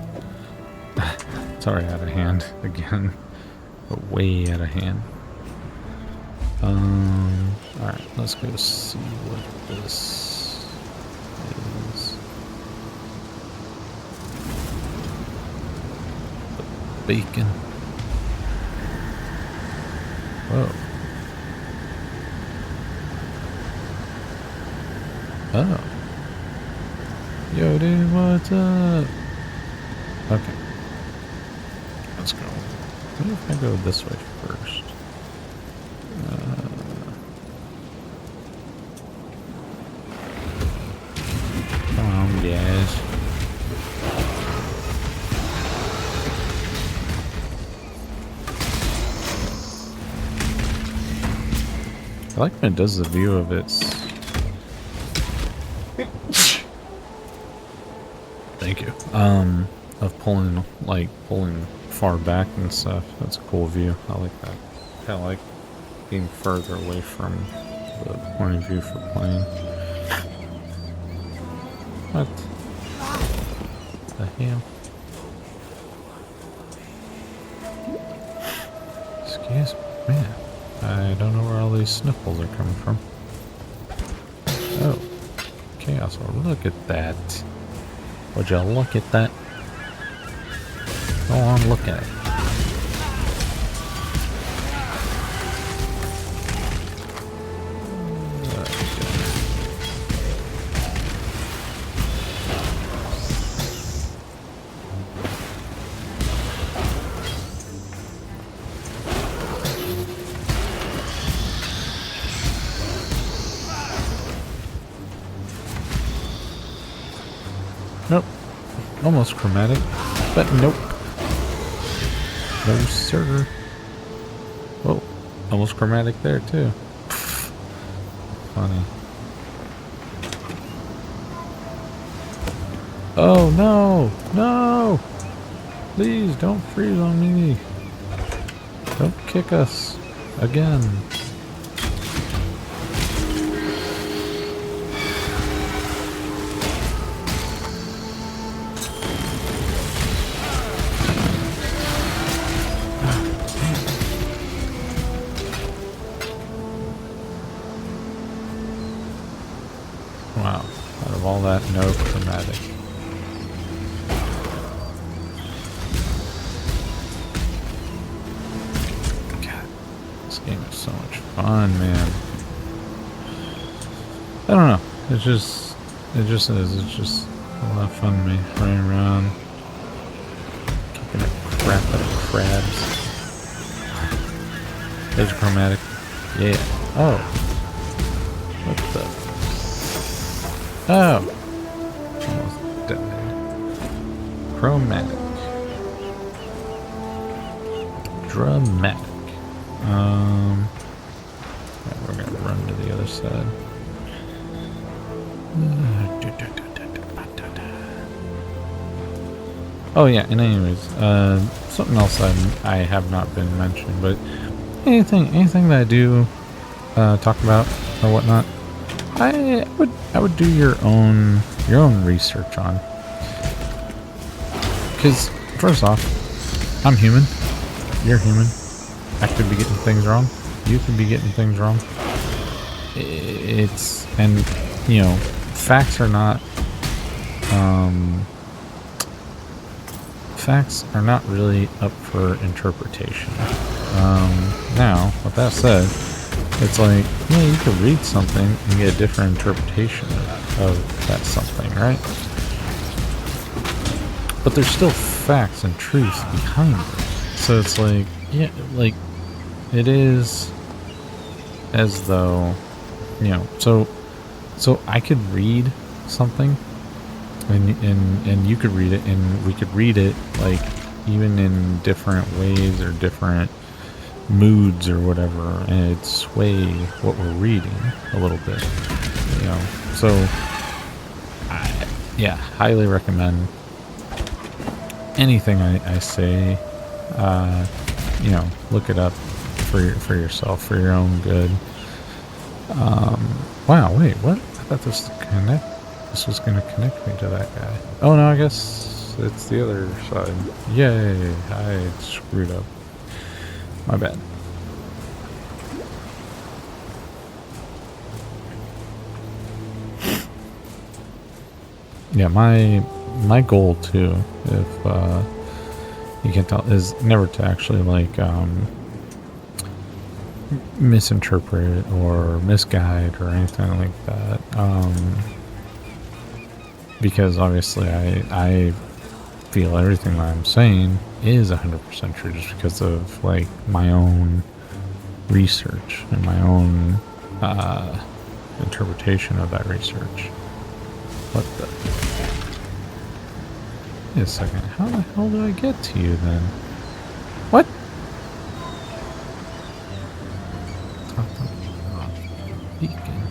Sorry, out of hand again, but way out of hand. Alright, let's go see what this is. The bacon. Whoa. Oh. Yo, dude, what's up? Okay. Let's go. What if I go this way first? Come on, guys. I like when it does the view of its... Thank you. Of pulling far back and stuff. That's a cool view. I like that. Kinda like being further away from the point of view for playing. What the hell? Excuse me, man. I don't know where all these sniffles are coming from. Oh. Chaos. Look at that. Would you look at that? Go on, look at it. Nope. Almost chromatic, but nope. No, sir. Whoa. Almost chromatic there, too. Funny. Oh, no! No! Please, don't freeze on me. Don't kick us. Again. Wow, out of all that, no chromatic. God, this game is so much fun, man. I don't know, it just is, it's just a lot of fun to me, running around, kicking the crap out of crabs. There's a chromatic, yeah, oh, what the... Oh! Almost died. Chromatic. Dramatic. Yeah, we're gonna run to the other side. Oh yeah, and anyways, something else I have not been mentioning, but anything that I do talk about or whatnot, I would do your own research on, because first off, I'm human, you're human, I could be getting things wrong, you could be getting things wrong. And you know, facts are not really up for interpretation. Now, with that said, it's like, yeah, you could read something and get a different interpretation of that something, right? But there's still facts and truth behind it. So it's like, yeah, like, it is as though, you know, so I could read something and you could read it, and we could read it, like, even in different ways or different moods or whatever, and it'd sway what we're reading a little bit, you know. So yeah, highly recommend anything I say. You know, look it up for yourself, for your own good. Wow, wait, what? I thought this was gonna connect me to that guy. Oh no, I guess it's the other side. Yay, I screwed up. My bad. Yeah, my goal too, if you can tell, is never to actually like misinterpret or misguide or anything like that. Because obviously I feel everything that I'm saying is 100% true just because of like my own research and my own interpretation of that research. What the? Wait a second. How the hell do I get to you then? What? Beacon.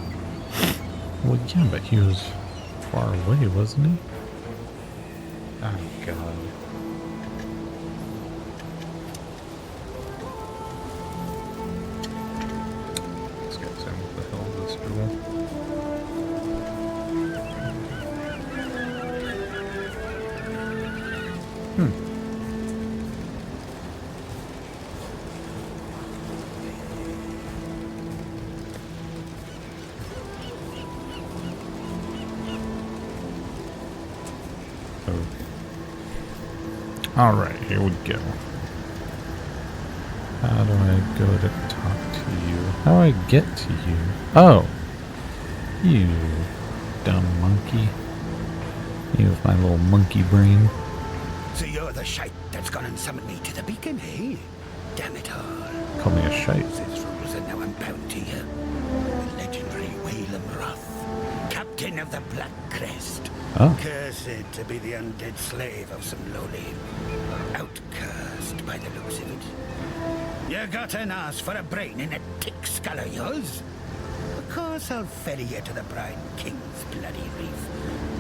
Well, yeah, but he was far away, wasn't he? Oh, God. This guy's saying, what the hell is this duel? Alright, here we go. How do I go to talk to you? How do I get to you? Oh! You dumb monkey. You with my little monkey brain. So you're the shite that's gone and summoned me to the beacon, eh? Damn it all. Call me a shite. His rules, and now I'm bound to you. The legendary Whalem Roth, captain of the Black Crest. Oh. Cursed to be the undead slave of some lowly outcast by the looks of it. You got an ass for a brain in a tick skull of yours? Of course I'll ferry you to the Brine King's bloody reef.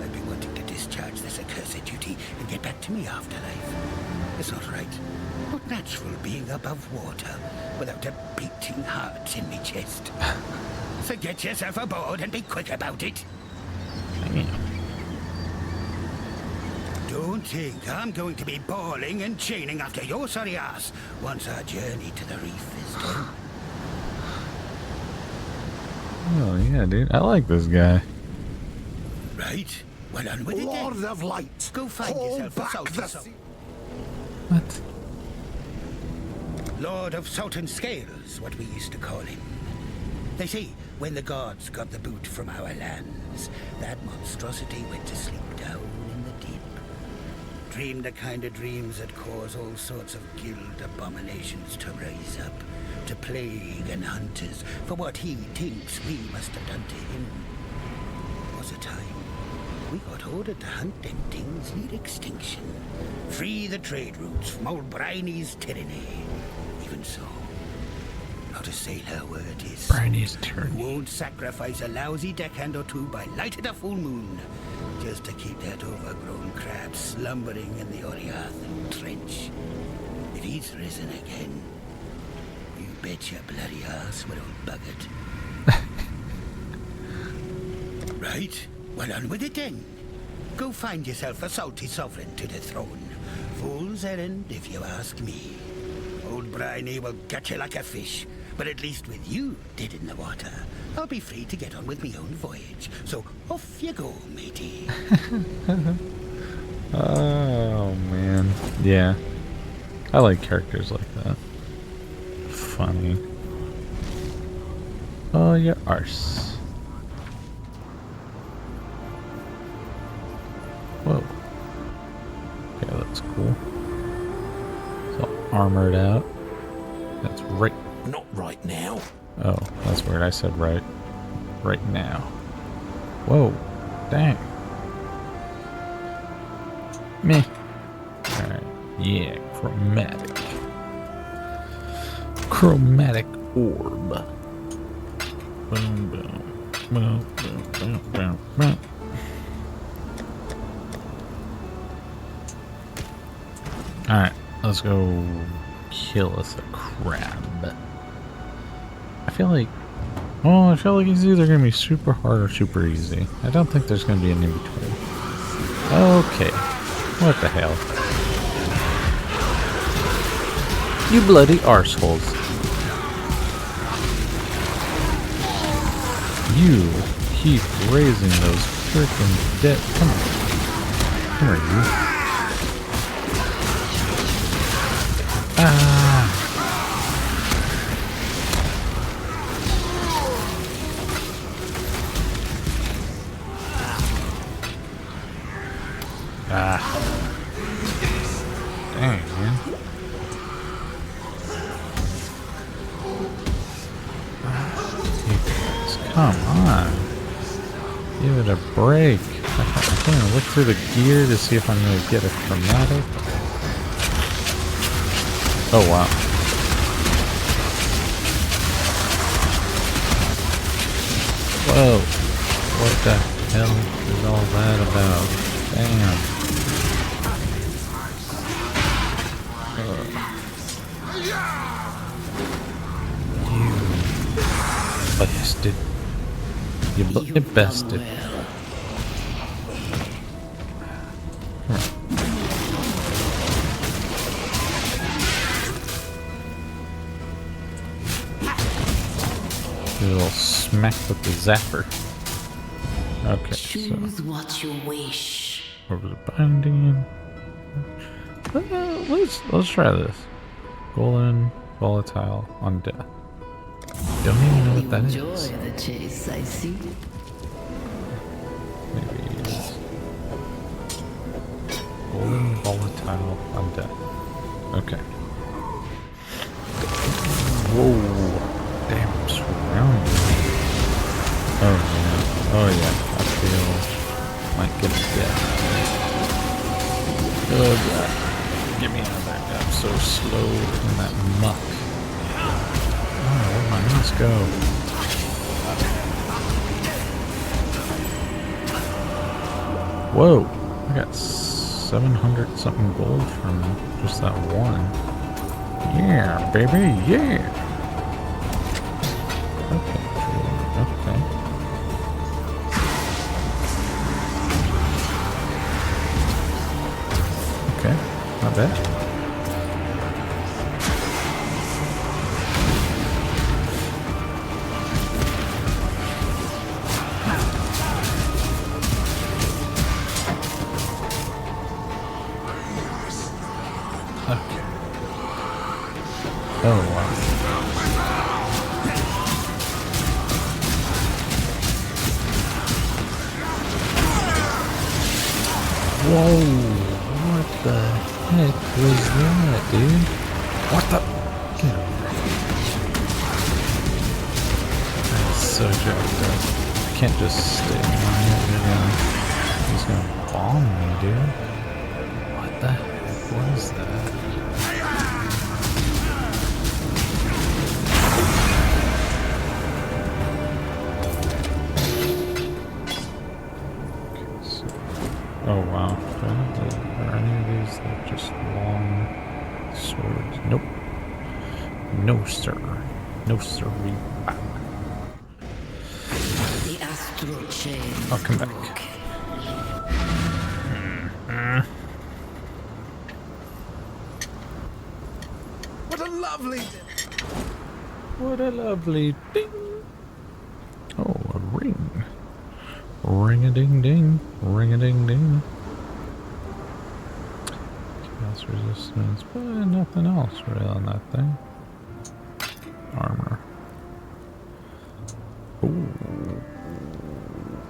I've been wanting to discharge this accursed duty and get back to me afterlife. It's not right. Not natural being above water without a beating heart in me chest. So get yourself aboard and be quick about it. Don't think I'm going to be bawling and chaining after your sorry ass once our journey to the reef is done. Oh, yeah, dude. I like this guy. Right? Well, on with it then. Lord of Light, Go find hold yourself a back salty the soul. What? Lord of Salt and Scales, what we used to call him. They say when the gods got the boot from our lands, that monstrosity went to sleep down in the deep. Dreamed the kind of dreams that cause all sorts of guild abominations to rise up, to plague and hunt us for what he thinks we must have done to him. Was a time we got ordered to hunt them things near extinction, free the trade routes from old Briney's tyranny. Even so, not a sailor word is. Briney's tyranny. Won't sacrifice a lousy deckhand or two by light of the full moon, just to keep that overgrown crab slumbering in the Oriathan trench. If he's risen again, you bet your bloody ass we don't bug it. Right? Well, on with it then. Go find yourself a salty sovereign to the throne. Fool's errand, if you ask me. Old Briney will gut you like a fish, but at least with you dead in the water, I'll be free to get on with my own voyage. So off you go, matey. Oh, man. Yeah. I like characters like that. Funny. Oh, your arse. Whoa. Okay, that's cool. It's all armored out. That's right. Not right now. Oh, that's weird. I said right. Right now. Whoa. Dang. Meh. Alright. Yeah, chromatic. Chromatic orb. Boom, boom. Boom, boom, boom, boom, boom. Alright, let's go kill us a crab. I feel like Oh, I feel like he's either going to be super hard or super easy. I don't think there's going to be an in-between. Okay. What the hell? You bloody arseholes. You keep raising those freaking debt. Come on. Come here, you. Ah. Ah. Dang, man. Come on. Give it a break. I'm going to look through the gear to see if I'm going to get a chromatic. Oh, wow. Whoa. What the hell is all that about? Damn. You busted. You bested. A little smack with the zapper. Okay, Choose what you wish. over the binding. Let's try this. Golden volatile on death. Don't even know what that is. Enjoy the chase, I see. Maybe it's golden volatile on death. Okay. Whoa. Damn, I'm surrounded. Oh yeah. Oh yeah. I feel like getting death. Oh god. Get me out of there. I'm so slow in that muck. Oh, where'd my mouse go? Whoa. I got 700 something gold from just that one. Yeah, baby, yeah. Okay, okay. Okay, not bad. Okay. Oh, wow. Whoa, what the heck was that, dude? What the? Get over here. That is so jacked up. I can't just stay on it. He's gonna bomb me, dude. What the heck was that? Oh wow, are any of these like just long swords? Nope. No sir. No sir. The astral chain. I'll come back. What a lovely... What a lovely ding. Oh, a ring. Ring-a-ding-ding. Ring-a-ding-ding. Chaos resistance, but nothing else really on that thing. Armor. Ooh.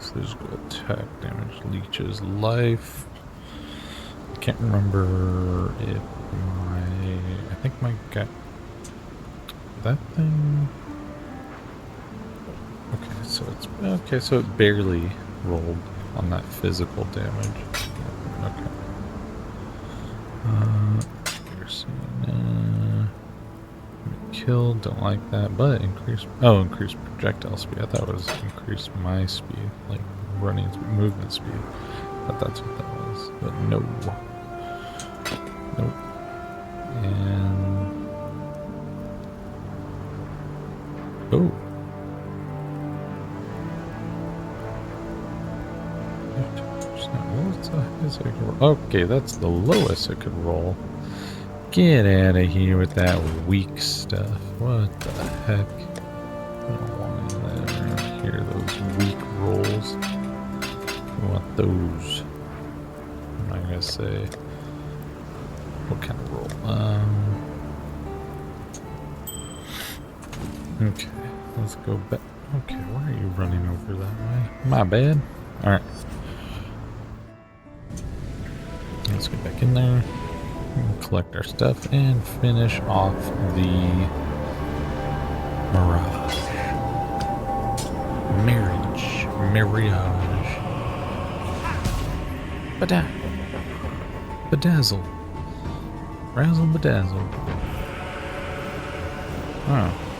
Physical attack damage leeches life. Can't remember if I think my guy... That thing... Okay, so it barely rolled on that physical damage. Okay. Kill, don't like that, but increase projectile speed. I thought it was increase my speed, like running movement speed. But that's what that was. But no. Nope. And oh. What's the highest I could roll? Okay, that's the lowest I could roll. Get out of here with that weak stuff. What the heck? I don't want any of that around here, those weak rolls. I want those. I'm not gonna say what kind of roll. Okay, let's go back. Okay, why are you running over that way? My bad. Alright. Let's get back in there. Collect our stuff and finish off the Mirage. Marriage. Bedazzle. Razzle bedazzle.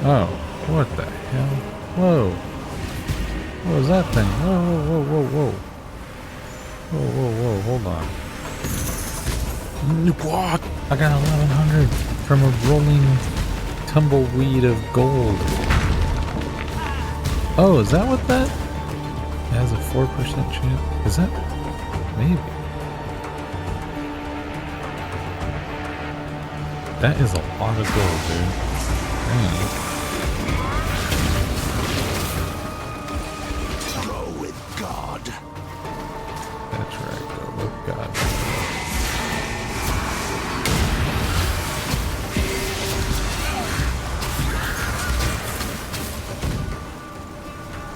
Oh, what the hell? Whoa. What was that thing? Whoa. Whoa, hold on. What? I got 1100 from a rolling tumbleweed of gold. Oh, is that what that? It has a 4% chance. Is that? Maybe. That is a lot of gold, dude. Dang. Go with God. That's right, go with God.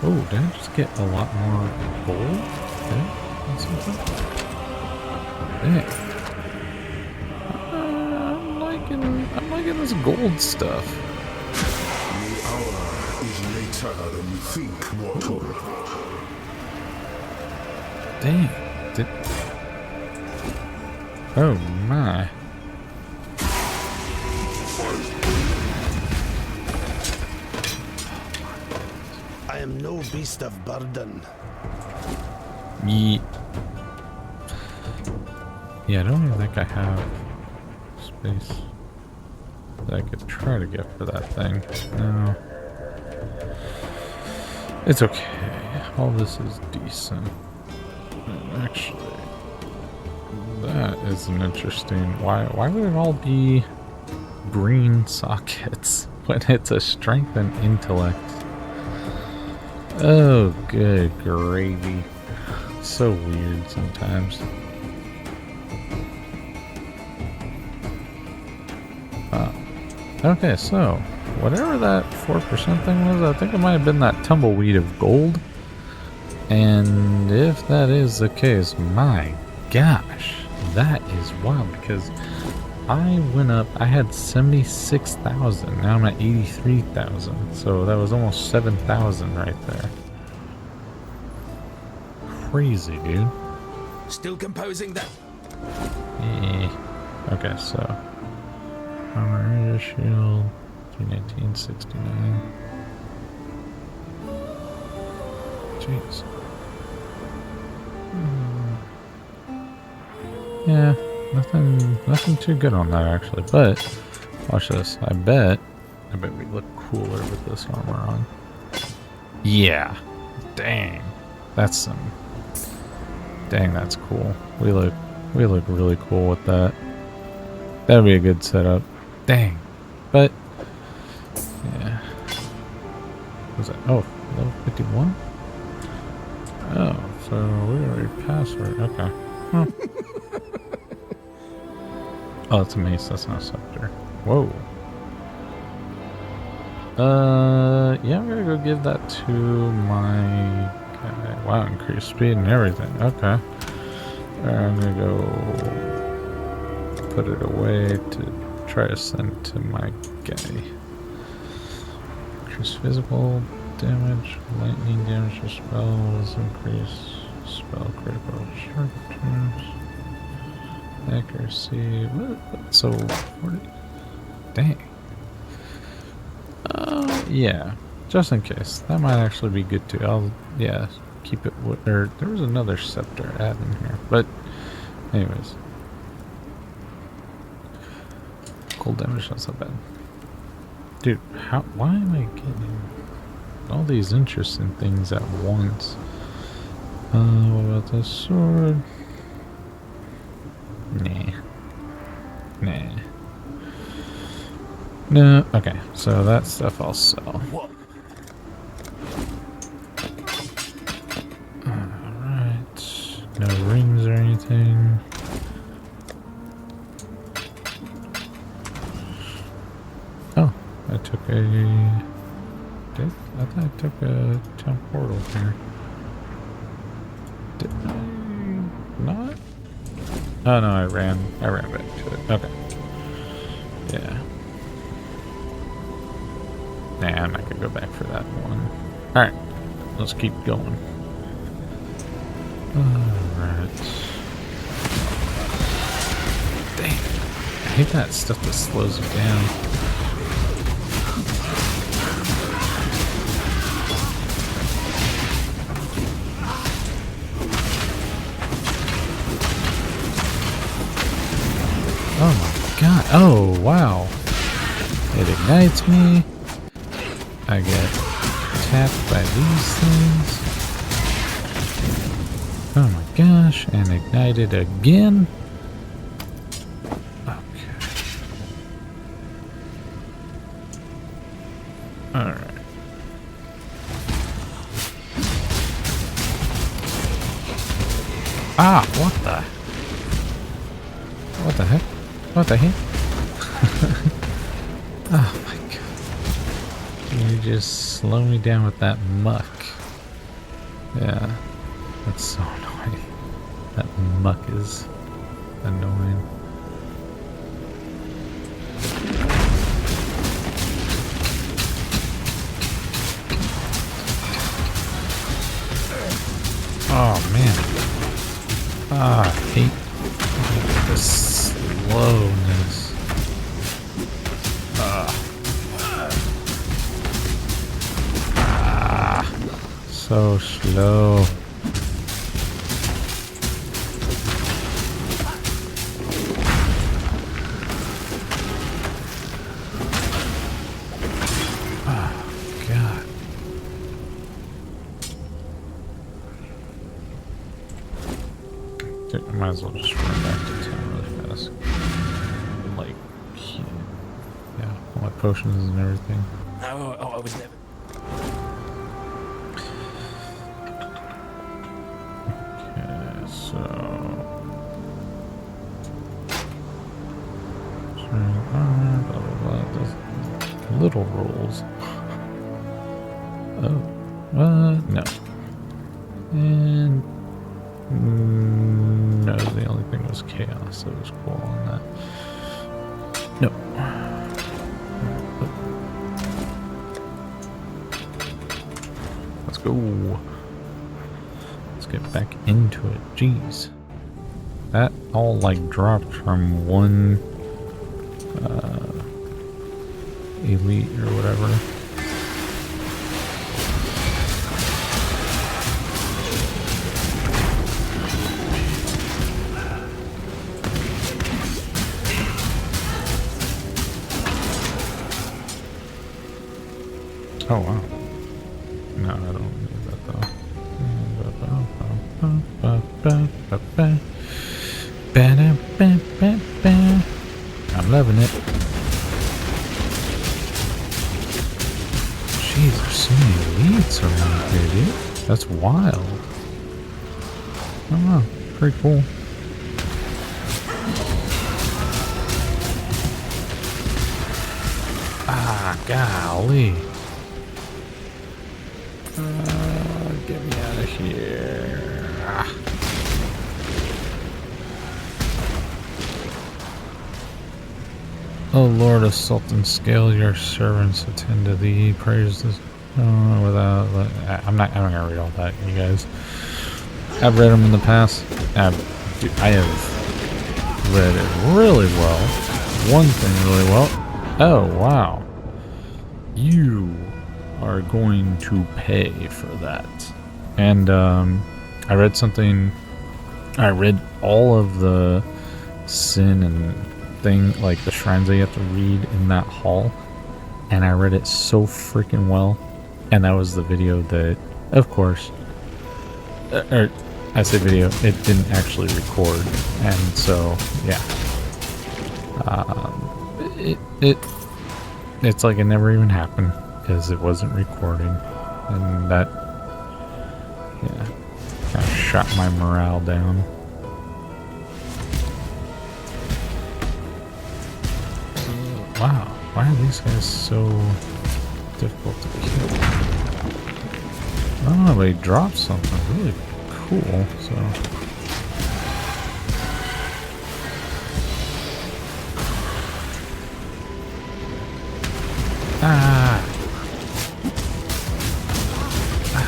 Oh, did I just get a lot more gold? Dang. I'm liking this gold stuff. The hour is later than you think, mortal. Dang. Oh my. I am no beast of burden. Yeah, I don't even think I have space that I could try to get for that thing. No. It's okay. All this is decent. And actually, that is an interesting... Why would it all be green sockets when it's a strength and intellect? Oh, good gravy. So weird sometimes. Okay, so whatever that 4% thing was, I think it might have been that tumbleweed of gold. And if that is the case, my gosh, that is wild, because I went up, I had 76,000, now I'm at 83,000, so that was almost 7,000 right there. Crazy, dude. Still composing that. Okay, so armor shield 319.69. Jeez. Yeah, nothing too good on that actually. But watch this. I bet we look cooler with this armor on. Yeah. Dang. That's cool. We look really cool with that. That'd be a good setup. Dang. But yeah. What was that? Oh, level 51? Oh, so we already passed her. Okay. Huh. Oh, that's a mace. That's not a scepter. Whoa. Yeah, I'm gonna go give that to my guy. Wow, increased speed and everything. Okay. I'm gonna go put it away to try to send to my guy. Increase physical damage, lightning damage for spells, increase spell critical charges, accuracy. What? So 40. Dang. Yeah, just in case. That might actually be good too. Yeah, keep it with, there was another scepter add in here, but anyways. Cold damage, not so bad. Dude, why am I getting all these interesting things at once? What about this sword? Nah. Nah. No, okay, so that stuff I'll sell. Alright. No rings or anything. Oh, I took a... I thought I took a town portal here. Did I not? Oh no, I ran back to it. Okay. Yeah. Nah, I'm not gonna go back for that one. Alright, let's keep going. Alright. Dang. I hate that stuff that slows you down. Oh my god. Oh, wow. It ignites me. I get tapped by these things. Oh my gosh. And ignited again. Okay. Alright. Ah, what the? What the heck? What the heck? Oh my god. You just slow me down with that muck. Yeah. That's so annoying. That muck is annoying. Oh man. Ah, I hate the slowness. So slow. Oh god. I might as well just run back to town really fast. Like, yeah, all my potions and everything. I was never. Okay, so. Blah, blah, blah. Those little rolls. Oh. No. And. No, the only thing was chaos that was cool on that. No. Let's go. Let's get back into it. Jeez. That all like dropped from one elite or whatever. Oh wow. No, I don't need that though. I'm loving it. Jeez, there's so many elites around here, dude. That's wild. Oh wow, pretty cool. Ah, golly. Get me out of here. Oh Lord of Sultan Scale, your servants attend to thee. Praise this. Without. I'm not gonna read all that, you guys. I've read them in the past. I have read it really well. One thing really well. Oh wow. You are going to pay for that. And I read something. I read all of the sin and thing, like the shrines that you have to read in that hall, and I read it so freaking well. And that was the video that, of course, or I say video, it didn't actually record, and so yeah, it's like it never even happened because it wasn't recording, and that kind of shot my morale down. Wow, why are these guys so difficult to kill? I don't know, they dropped something really cool, so. Ah,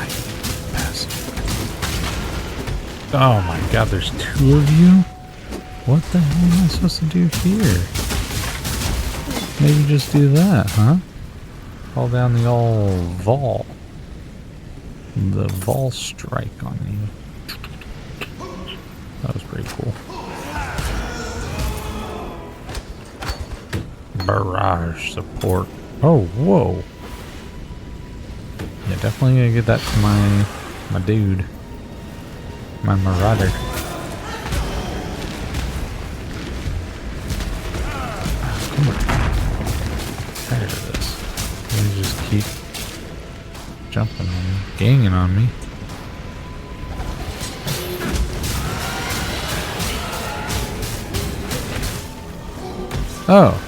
you bastard. Oh my god, there's two of you? What the hell am I supposed to do here? Maybe just do that, huh? Call down the old Vol. The Vol strike on you. That was pretty cool. Barrage support. Oh, whoa. Yeah, definitely gonna get that to my dude. My marauder. Come on. Tired of this. They just keep jumping on me, ganging on me. Oh.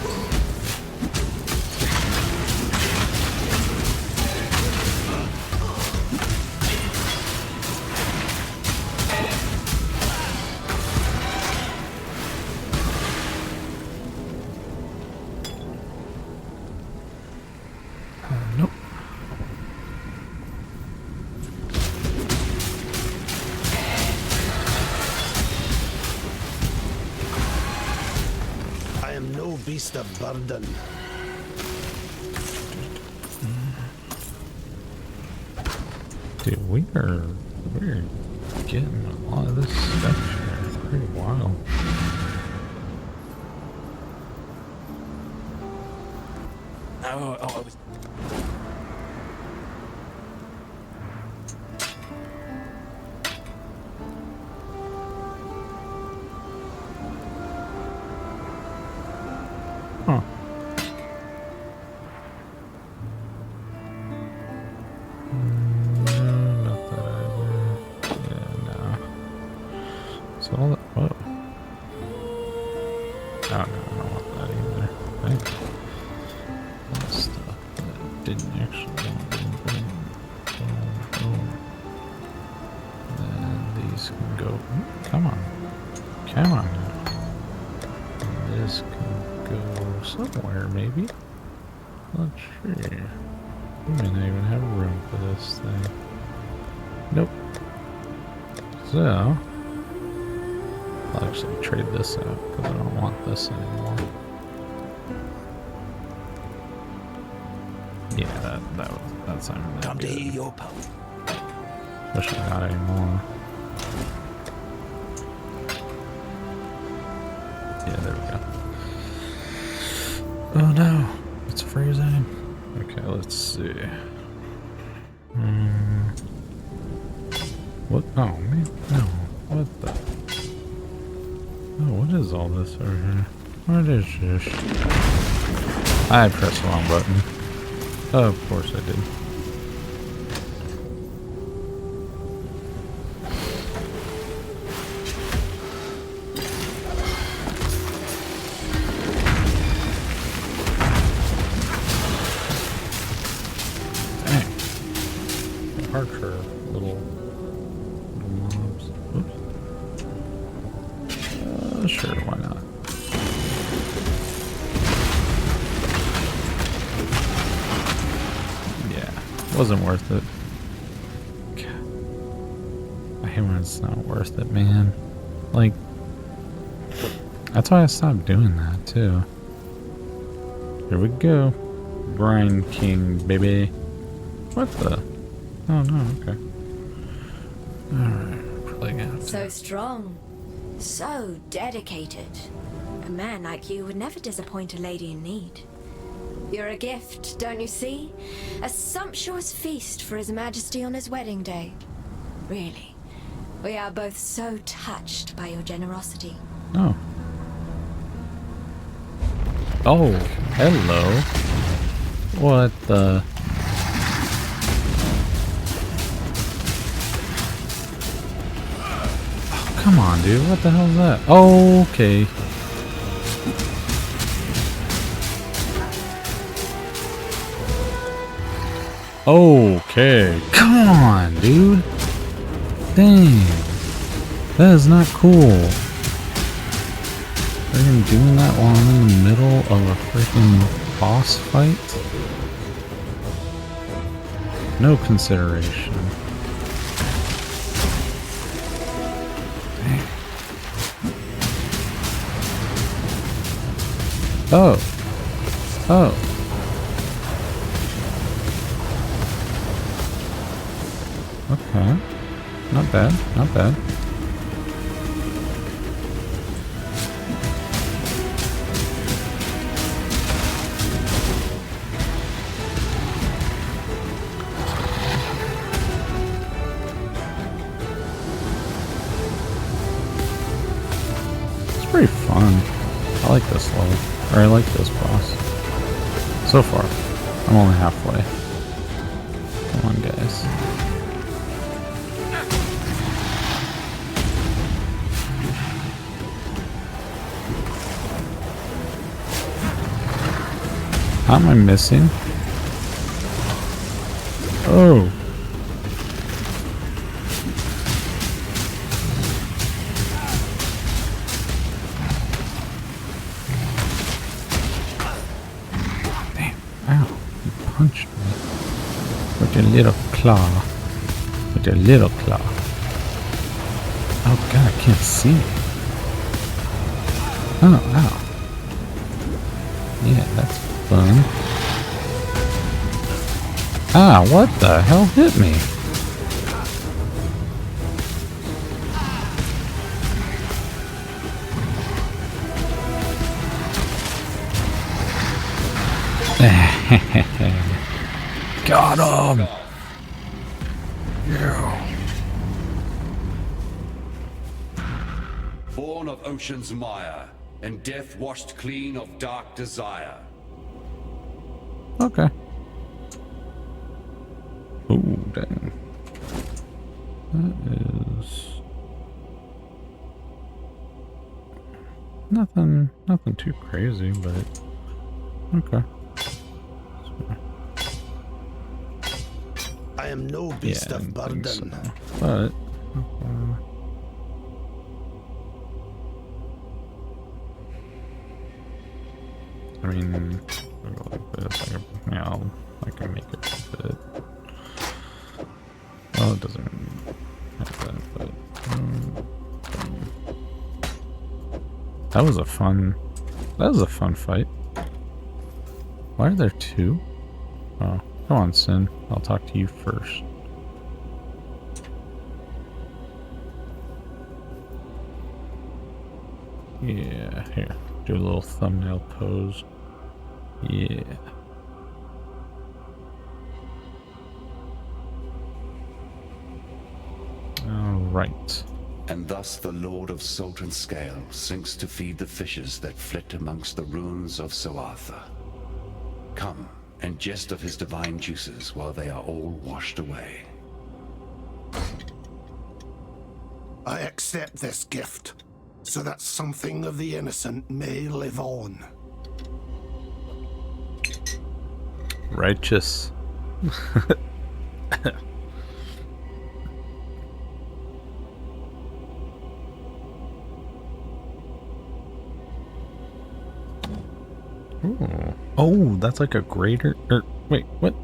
Nope. I am no beast of burden. Dude, we're getting a lot of this stuff here. Pretty wild. Oh, I was. Huh. Not that either. Yeah, no. So all that. Whoa. Oh, no, I don't want that either. Thank you. That stuff that didn't actually want anything. Boom. Then these can go. Come on. Come on now. And this can go somewhere, maybe. Not sure. We may not even have room for this thing. Nope. So, I'll actually trade this out because I don't want this anymore. Yeah, that's not really Come to good. hear your poem. Especially not anymore. Yeah, there we go. Oh no, it's freezing. Okay, let's see. What? Oh man, no. What the? Oh, what is all this over here? What is this? I pressed the wrong button. Oh, of course I did. Archer little mobs. Oops. Sure, why not? Yeah, wasn't worth it. God. I hate when it's not worth it, man. Like, that's why I stopped doing that too. Here we go, Brine King, baby. What the? Oh no, okay. Alright, probably gonna have to. So strong. So dedicated. A man like you would never disappoint a lady in need. You're a gift, don't you see? A sumptuous feast for His Majesty on his wedding day. Really, We are both so touched by your generosity. Oh. Oh, hello. What the? Oh, come on, dude. What the hell is that? Oh, okay. Okay. Come on, dude. Dang. That is not cool. Freaking doing that while I'm in the middle of a freaking boss fight? No consideration. Dang. Oh. Oh. Okay. Not bad. Not bad. Pretty fun. I like this level. Or I like this boss. So far. I'm only halfway. Come on, guys. How am I missing? Oh. Punched me with your little claw. With your little claw. Oh god, I can't see. Oh, ow. Yeah, that's fun. Ah, what the hell hit me? Got him! Yeah. Born of ocean's mire, and death washed clean of dark desire. Okay. Ooh, dang. That is... Nothing too crazy, but... Okay. I am no beast of burden. So. But I mean, like this, I can make it fit. Well, it doesn't have that, but that was a fun fight. Why are there two? Oh. Come on, Sin. I'll talk to you first. Yeah, here. Do a little thumbnail pose. Yeah. Alright. And thus the Lord of Salt and Scale sinks to feed the fishes that flit amongst the ruins of Soartha. Come and jest of his divine juices while they are all washed away. I accept this gift, so that something of the innocent may live on. Righteous. Ooh. Oh, that's like a greater... wait, what?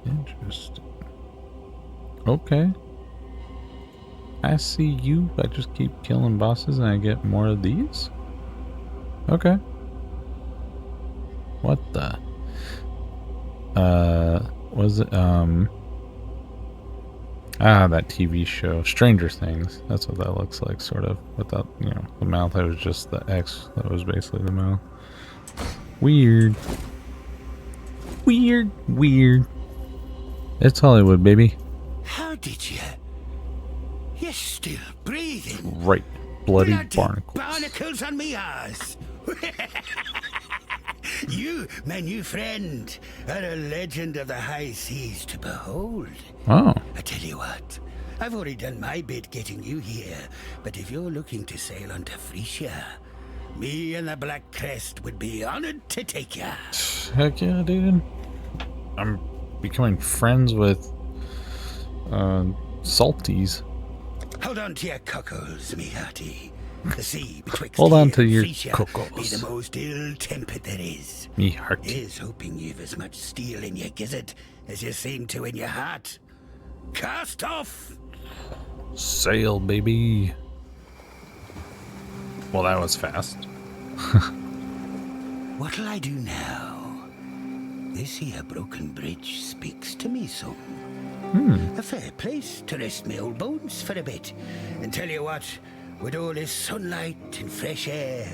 Interesting. Okay. I see you. I just keep killing bosses and I get more of these? Okay. What the? Was it, that TV show. Stranger Things. That's what that looks like, sort of. Without, you know, the mouth. That was just the X. That was basically the mouth. Weird. Weird. Weird. It's Hollywood, baby. How did you still breathing. Right. Bloody Bloody barnacles. barnacles on me arse. You, my new friend, are a legend of the high seas to behold. Oh. I tell you what, I've already done my bit getting you here, but if you're looking to sail onto Frisia, me and the Black Crest would be honored to take ya. Heck yeah, dude. I'm becoming friends with salties. Hold on to your cockles, me hearty. The sea betwixt Hold on here to and your Frisia cockles. be the most ill-tempered there is. Me heart. Is hoping you've as much steel in your gizzard as you seem to in your heart. Cast off! Sail, baby. Well, that was fast. What'll I do now? This here broken bridge speaks to me some. A fair place to rest me old bones for a bit. And tell you what, with all this sunlight and fresh air,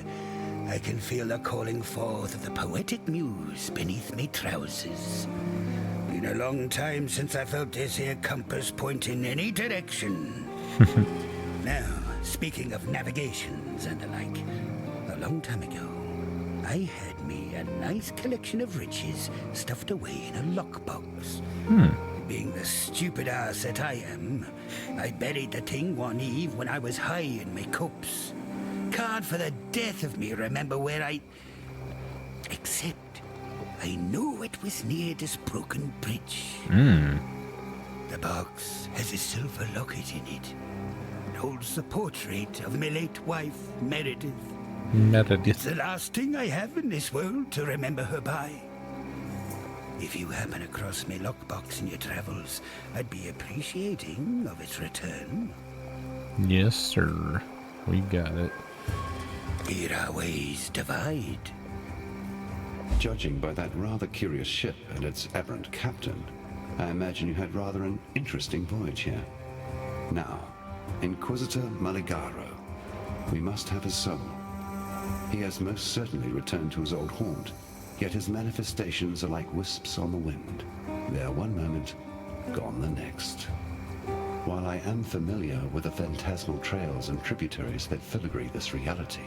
I can feel the calling forth of the poetic muse beneath me trousers. Been a long time since I felt this here compass point in any direction. Now, speaking of navigations and the like, a long time ago, I had me a nice collection of riches stuffed away in a lockbox. Being the stupid ass that I am, I buried the thing one eve when I was high in my cups. Can't for the death of me remember where except I know it was near this broken bridge. The box has a silver locket in it. It holds the portrait of my late wife, Meredith. It's the last thing I have in this world to remember her by. If you happen across my lockbox in your travels, I'd be appreciating of its return. Yes, sir. We got it. Here our ways divide. Judging by that rather curious ship and its aberrant captain, I imagine you had rather an interesting voyage here. Now, Inquisitor Maligaro. We must have his soul. He has most certainly returned to his old haunt, yet his manifestations are like wisps on the wind. There one moment, gone the next. While I am familiar with the phantasmal trails and tributaries that filigree this reality,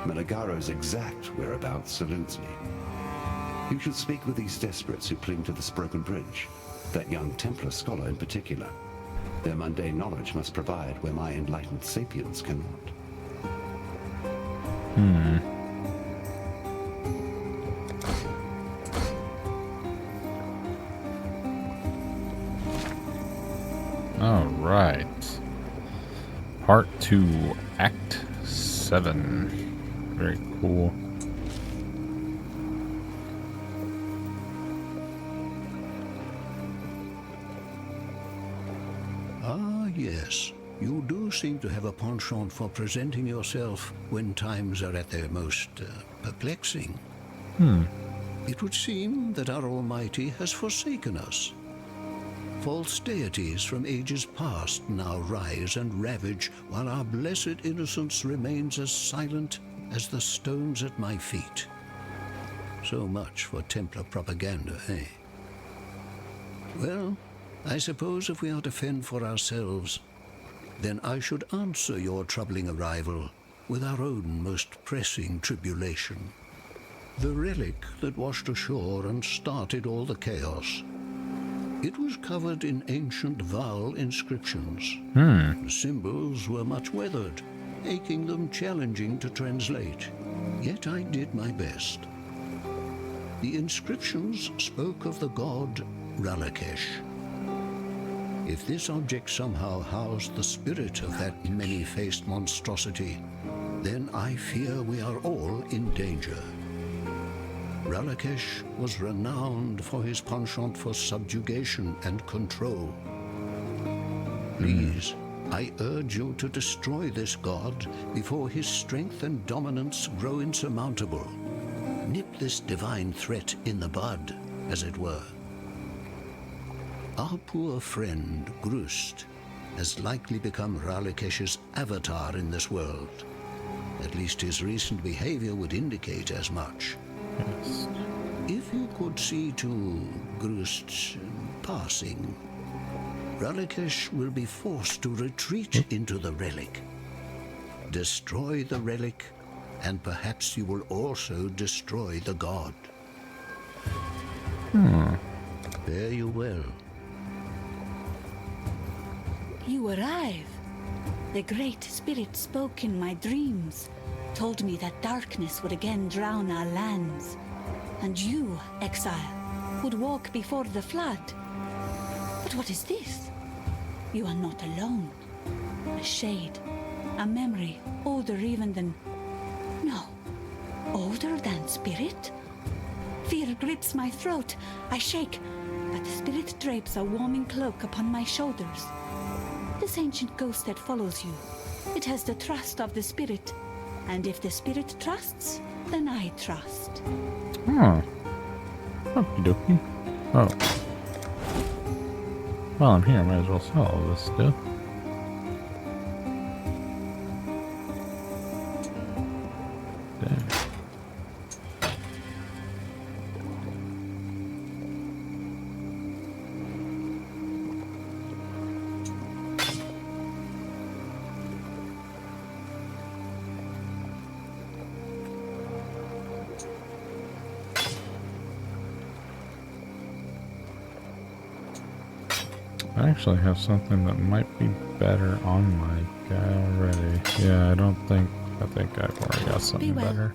Maligaro's exact whereabouts eludes me. You should speak with these desperates who cling to this broken bridge, that young Templar scholar in particular. Their mundane knowledge must provide where my enlightened sapiens cannot. All right. Part 2, Act 7. Very cool. Ah, yes. You do seem to have a penchant for presenting yourself when times are at their most perplexing. It would seem that our Almighty has forsaken us. False deities from ages past now rise and ravage, while our blessed innocence remains as silent as the stones at my feet. So much for Templar propaganda, eh? Well, I suppose if we are to fend for ourselves, then I should answer your troubling arrival with our own most pressing tribulation. The relic that washed ashore and started all the chaos. It was covered in ancient vowel inscriptions. The symbols were much weathered, making them challenging to translate. Yet I did my best. The inscriptions spoke of the god Ralakesh. If this object somehow housed the spirit of that many-faced monstrosity, then I fear we are all in danger. Ralakesh was renowned for his penchant for subjugation and control. Please, I urge you to destroy this god before his strength and dominance grow insurmountable. Nip this divine threat in the bud, as it were. Our poor friend, Grust, has likely become Ralakesh's avatar in this world. At least his recent behavior would indicate as much. Yes. If you could see to Grust's passing, Ralakesh will be forced to retreat into the relic. Destroy the relic, and perhaps you will also destroy the god. Fare you well. You arrive. The Great Spirit spoke in my dreams, told me that darkness would again drown our lands. And you, exile, would walk before the flood. But what is this? You are not alone. A shade, a memory, older even than... No, older than spirit? Fear grips my throat. I shake, but the spirit drapes a warming cloak upon my shoulders. This ancient ghost that follows you, it has the trust of the spirit. And if the spirit trusts, then I trust. Huh. Okie dokie. Oh. While I'm here, I might as well sell all this stuff. Damn. I actually have something that might be better on my guy already. Yeah, I think I've already got something better.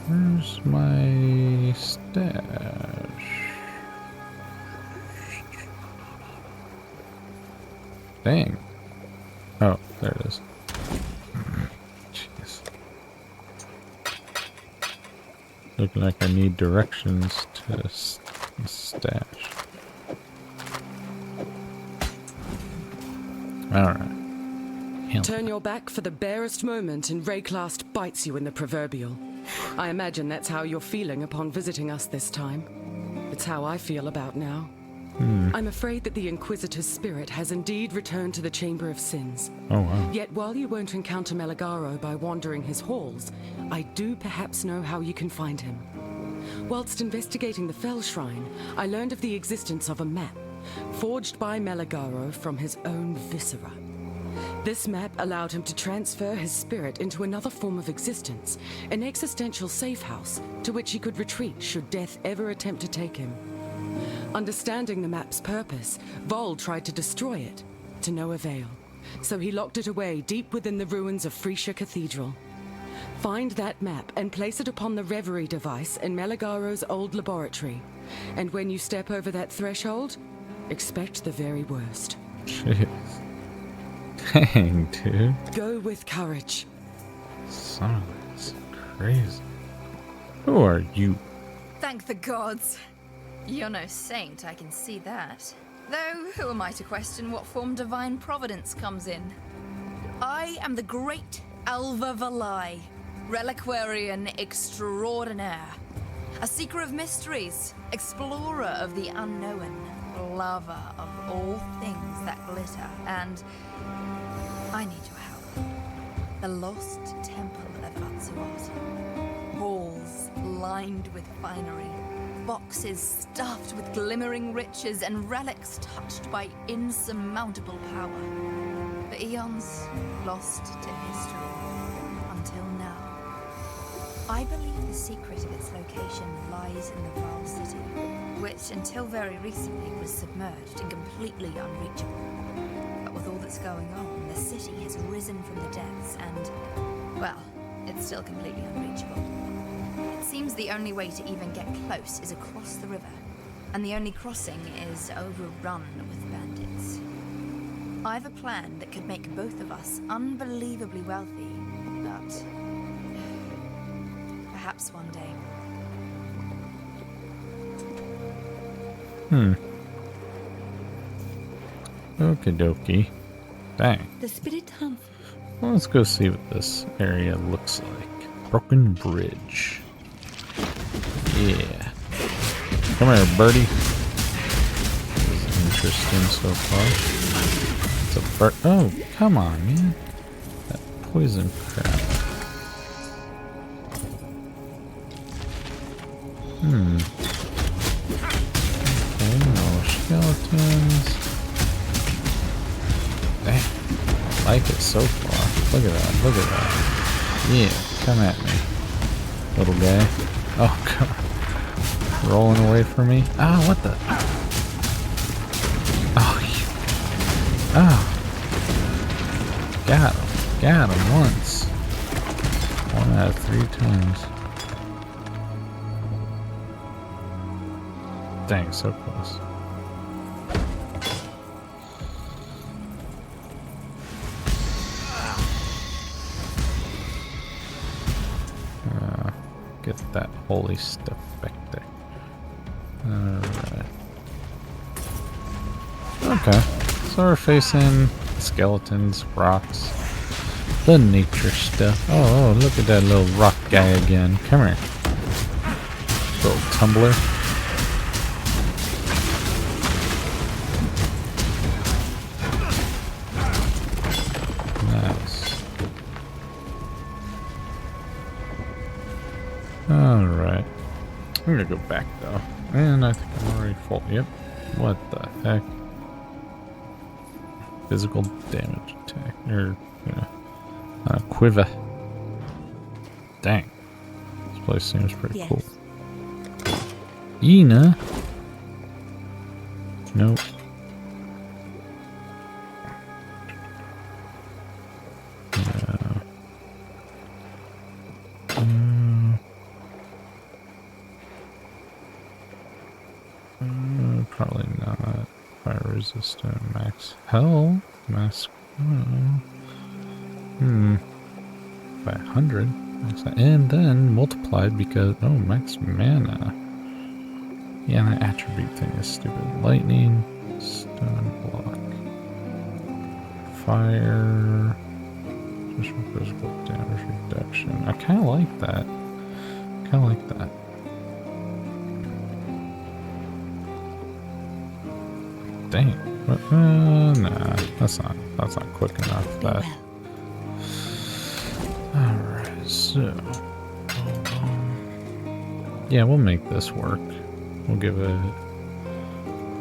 Where's my stash? Dang. Oh, there it is. Jeez. Looking like I need directions to stash. Alright. Turn your back for the barest moment and Rayclast bites you in the proverbial. I imagine that's how you're feeling upon visiting us this time. It's how I feel about now. I'm afraid that the Inquisitor's spirit has indeed returned to the Chamber of Sins. Oh, wow. Yet while you won't encounter Meligaro by wandering his halls, I do perhaps know how you can find him. Whilst investigating the Fell Shrine, I learned of the existence of a map, forged by Meligaro from his own viscera. This map allowed him to transfer his spirit into another form of existence, an existential safe house to which he could retreat should death ever attempt to take him. Understanding the map's purpose, Vol tried to destroy it, to no avail. So he locked it away deep within the ruins of Frisia Cathedral. Find that map and place it upon the Reverie device in Meligaro's old laboratory. And when you step over that threshold, expect the very worst. Jeez. Dang, dude. Go with courage. Son, that's crazy. Who are you? Thank the gods. You're no saint, I can see that. Though, who am I to question what form divine providence comes in? I am the great Alva Valai, reliquarian extraordinaire. A seeker of mysteries, explorer of the unknown, lover of all things that glitter, and I need your help. The lost temple of Vatsuat. Halls lined with finery, boxes stuffed with glimmering riches, and relics touched by insurmountable power. The eons lost to history, until now. I believe the secret of its location lies in the Val City, which until very recently was submerged and completely unreachable. But with all that's going on, the city has risen from the depths and, well, it's still completely unreachable. It seems the only way to even get close is across the river, and the only crossing is overrun with bandits. I have a plan that could make both of us unbelievably wealthy, but perhaps one day. Okie dokie. Dang. The spirit hunt. Well, let's go see what this area looks like. Broken Bridge. Yeah. Come here, birdie. This is interesting so far. It's a bird. Oh, come on, man. That poison crap. Okay, no skeletons. like it so far. Look at that. Look at that. Yeah, come at me, little guy. Oh god, rolling away from me. Ah, what the? Oh, got him once. 1 out of 3 times. Dang, so close. Get that holy stuff back there. Alright. Okay. So we're facing skeletons, rocks, the nature stuff. Oh, look at that little rock guy again. Come here. Little tumbler. Nice. Alright. I'm gonna go back though. And I think I'm already full. Yep. What the heck? Physical damage attack. Or, quiver. Dang. This place seems pretty cool. Ina? Nope. Probably not. Fire resistant, max health, max. By 100, and then multiplied because max mana. Yeah, that attribute thing is stupid. Lightning, stun block, fire, special physical damage reduction. I kind of like that. Dang. Nah, that's not quick enough. That. Alright, so yeah, we'll make this work. We'll give it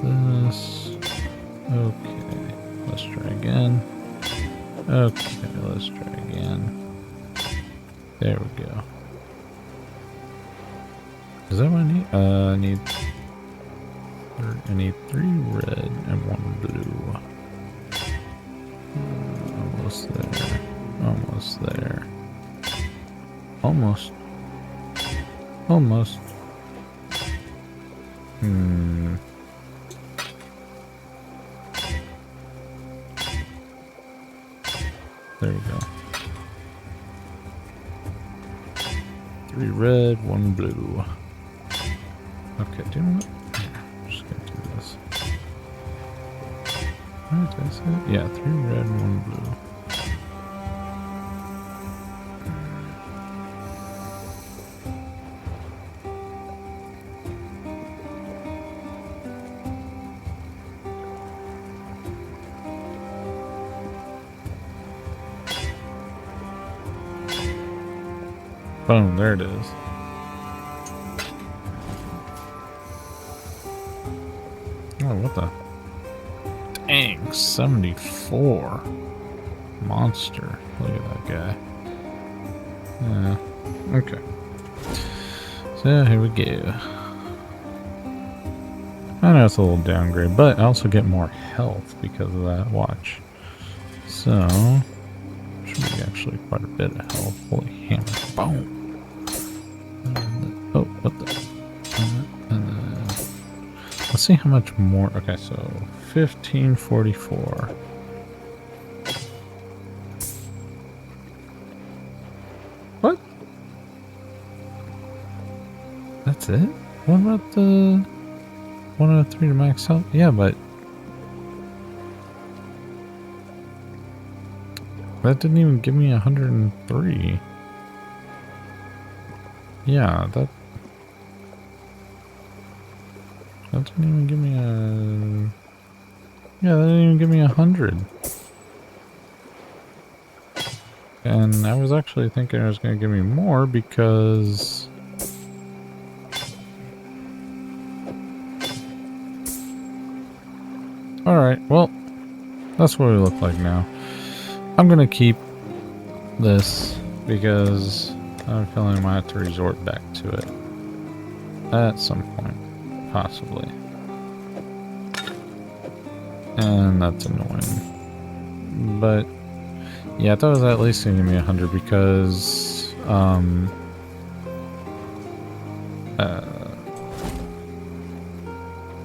this. Okay, let's try again. Okay, let's try again. There we go. Is that what I need? I need 3 red and 1 blue. Almost there. Almost there. Almost. Almost. There we go. 3 red, 1 blue. Okay, do you know what? I'm just gonna do this. What did I say? Yeah, 3 red, 1 blue. Boom, there it is. Oh, what the? Dang, 74. Monster. Look at that guy. Yeah, okay. So, here we go. I know it's a little downgrade, but I also get more health because of that. Watch. So, should be actually quite a bit of health. Holy hammer. Boom. Oh, what the? And then, let's see how much more. Okay, so 1544. What? That's it? What about the 1 out of 3 to max health? Yeah, but that didn't even give me 103. Yeah, that didn't even give me a... Yeah, that didn't even give me 100. And I was actually thinking it was going to give me more because... Alright, well, that's what we look like now. I'm gonna keep this because I have a feeling I might have to resort back to it at some point, possibly. And that's annoying. But yeah, I thought it was at least going to give me 100 because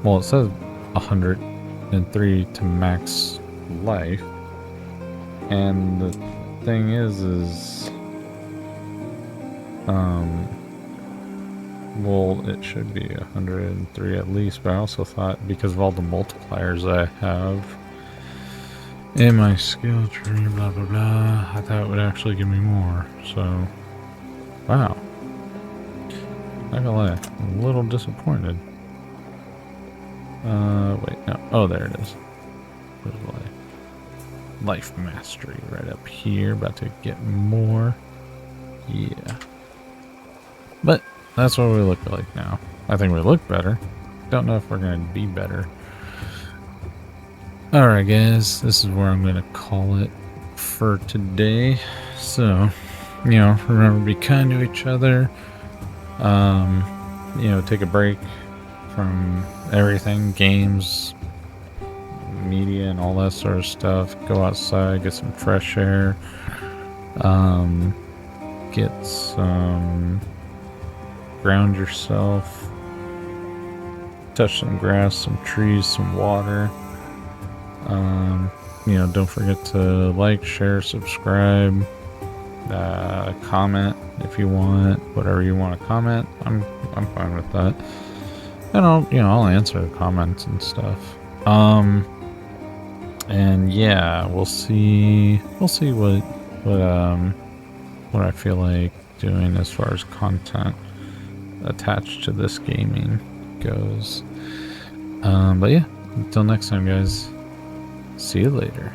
well, it says 103 to max life, and the thing is well, it should be 103 at least, but I also thought because of all the multipliers I have in my skill tree, blah blah blah, I thought it would actually give me more. So, wow. Not gonna lie, I'm a little disappointed. Wait, no. Oh, there it is. There's life mastery right up here. About to get more. Yeah. But that's what we look like now. I think we look better. Don't know if we're going to be better. Alright guys, this is where I'm going to call it for today. So, you know, remember to be kind to each other. You know, take a break from everything, games, media, and all that sort of stuff. Go outside, get some fresh air. Get some... ground yourself. Touch some grass, some trees, some water. You know, don't forget to like, share, subscribe, comment if you want, whatever you want to comment. I'm fine with that. And I'll answer the comments and stuff. And yeah, we'll see what I feel like doing as far as content attached to this gaming goes. But yeah, until next time guys, see you later.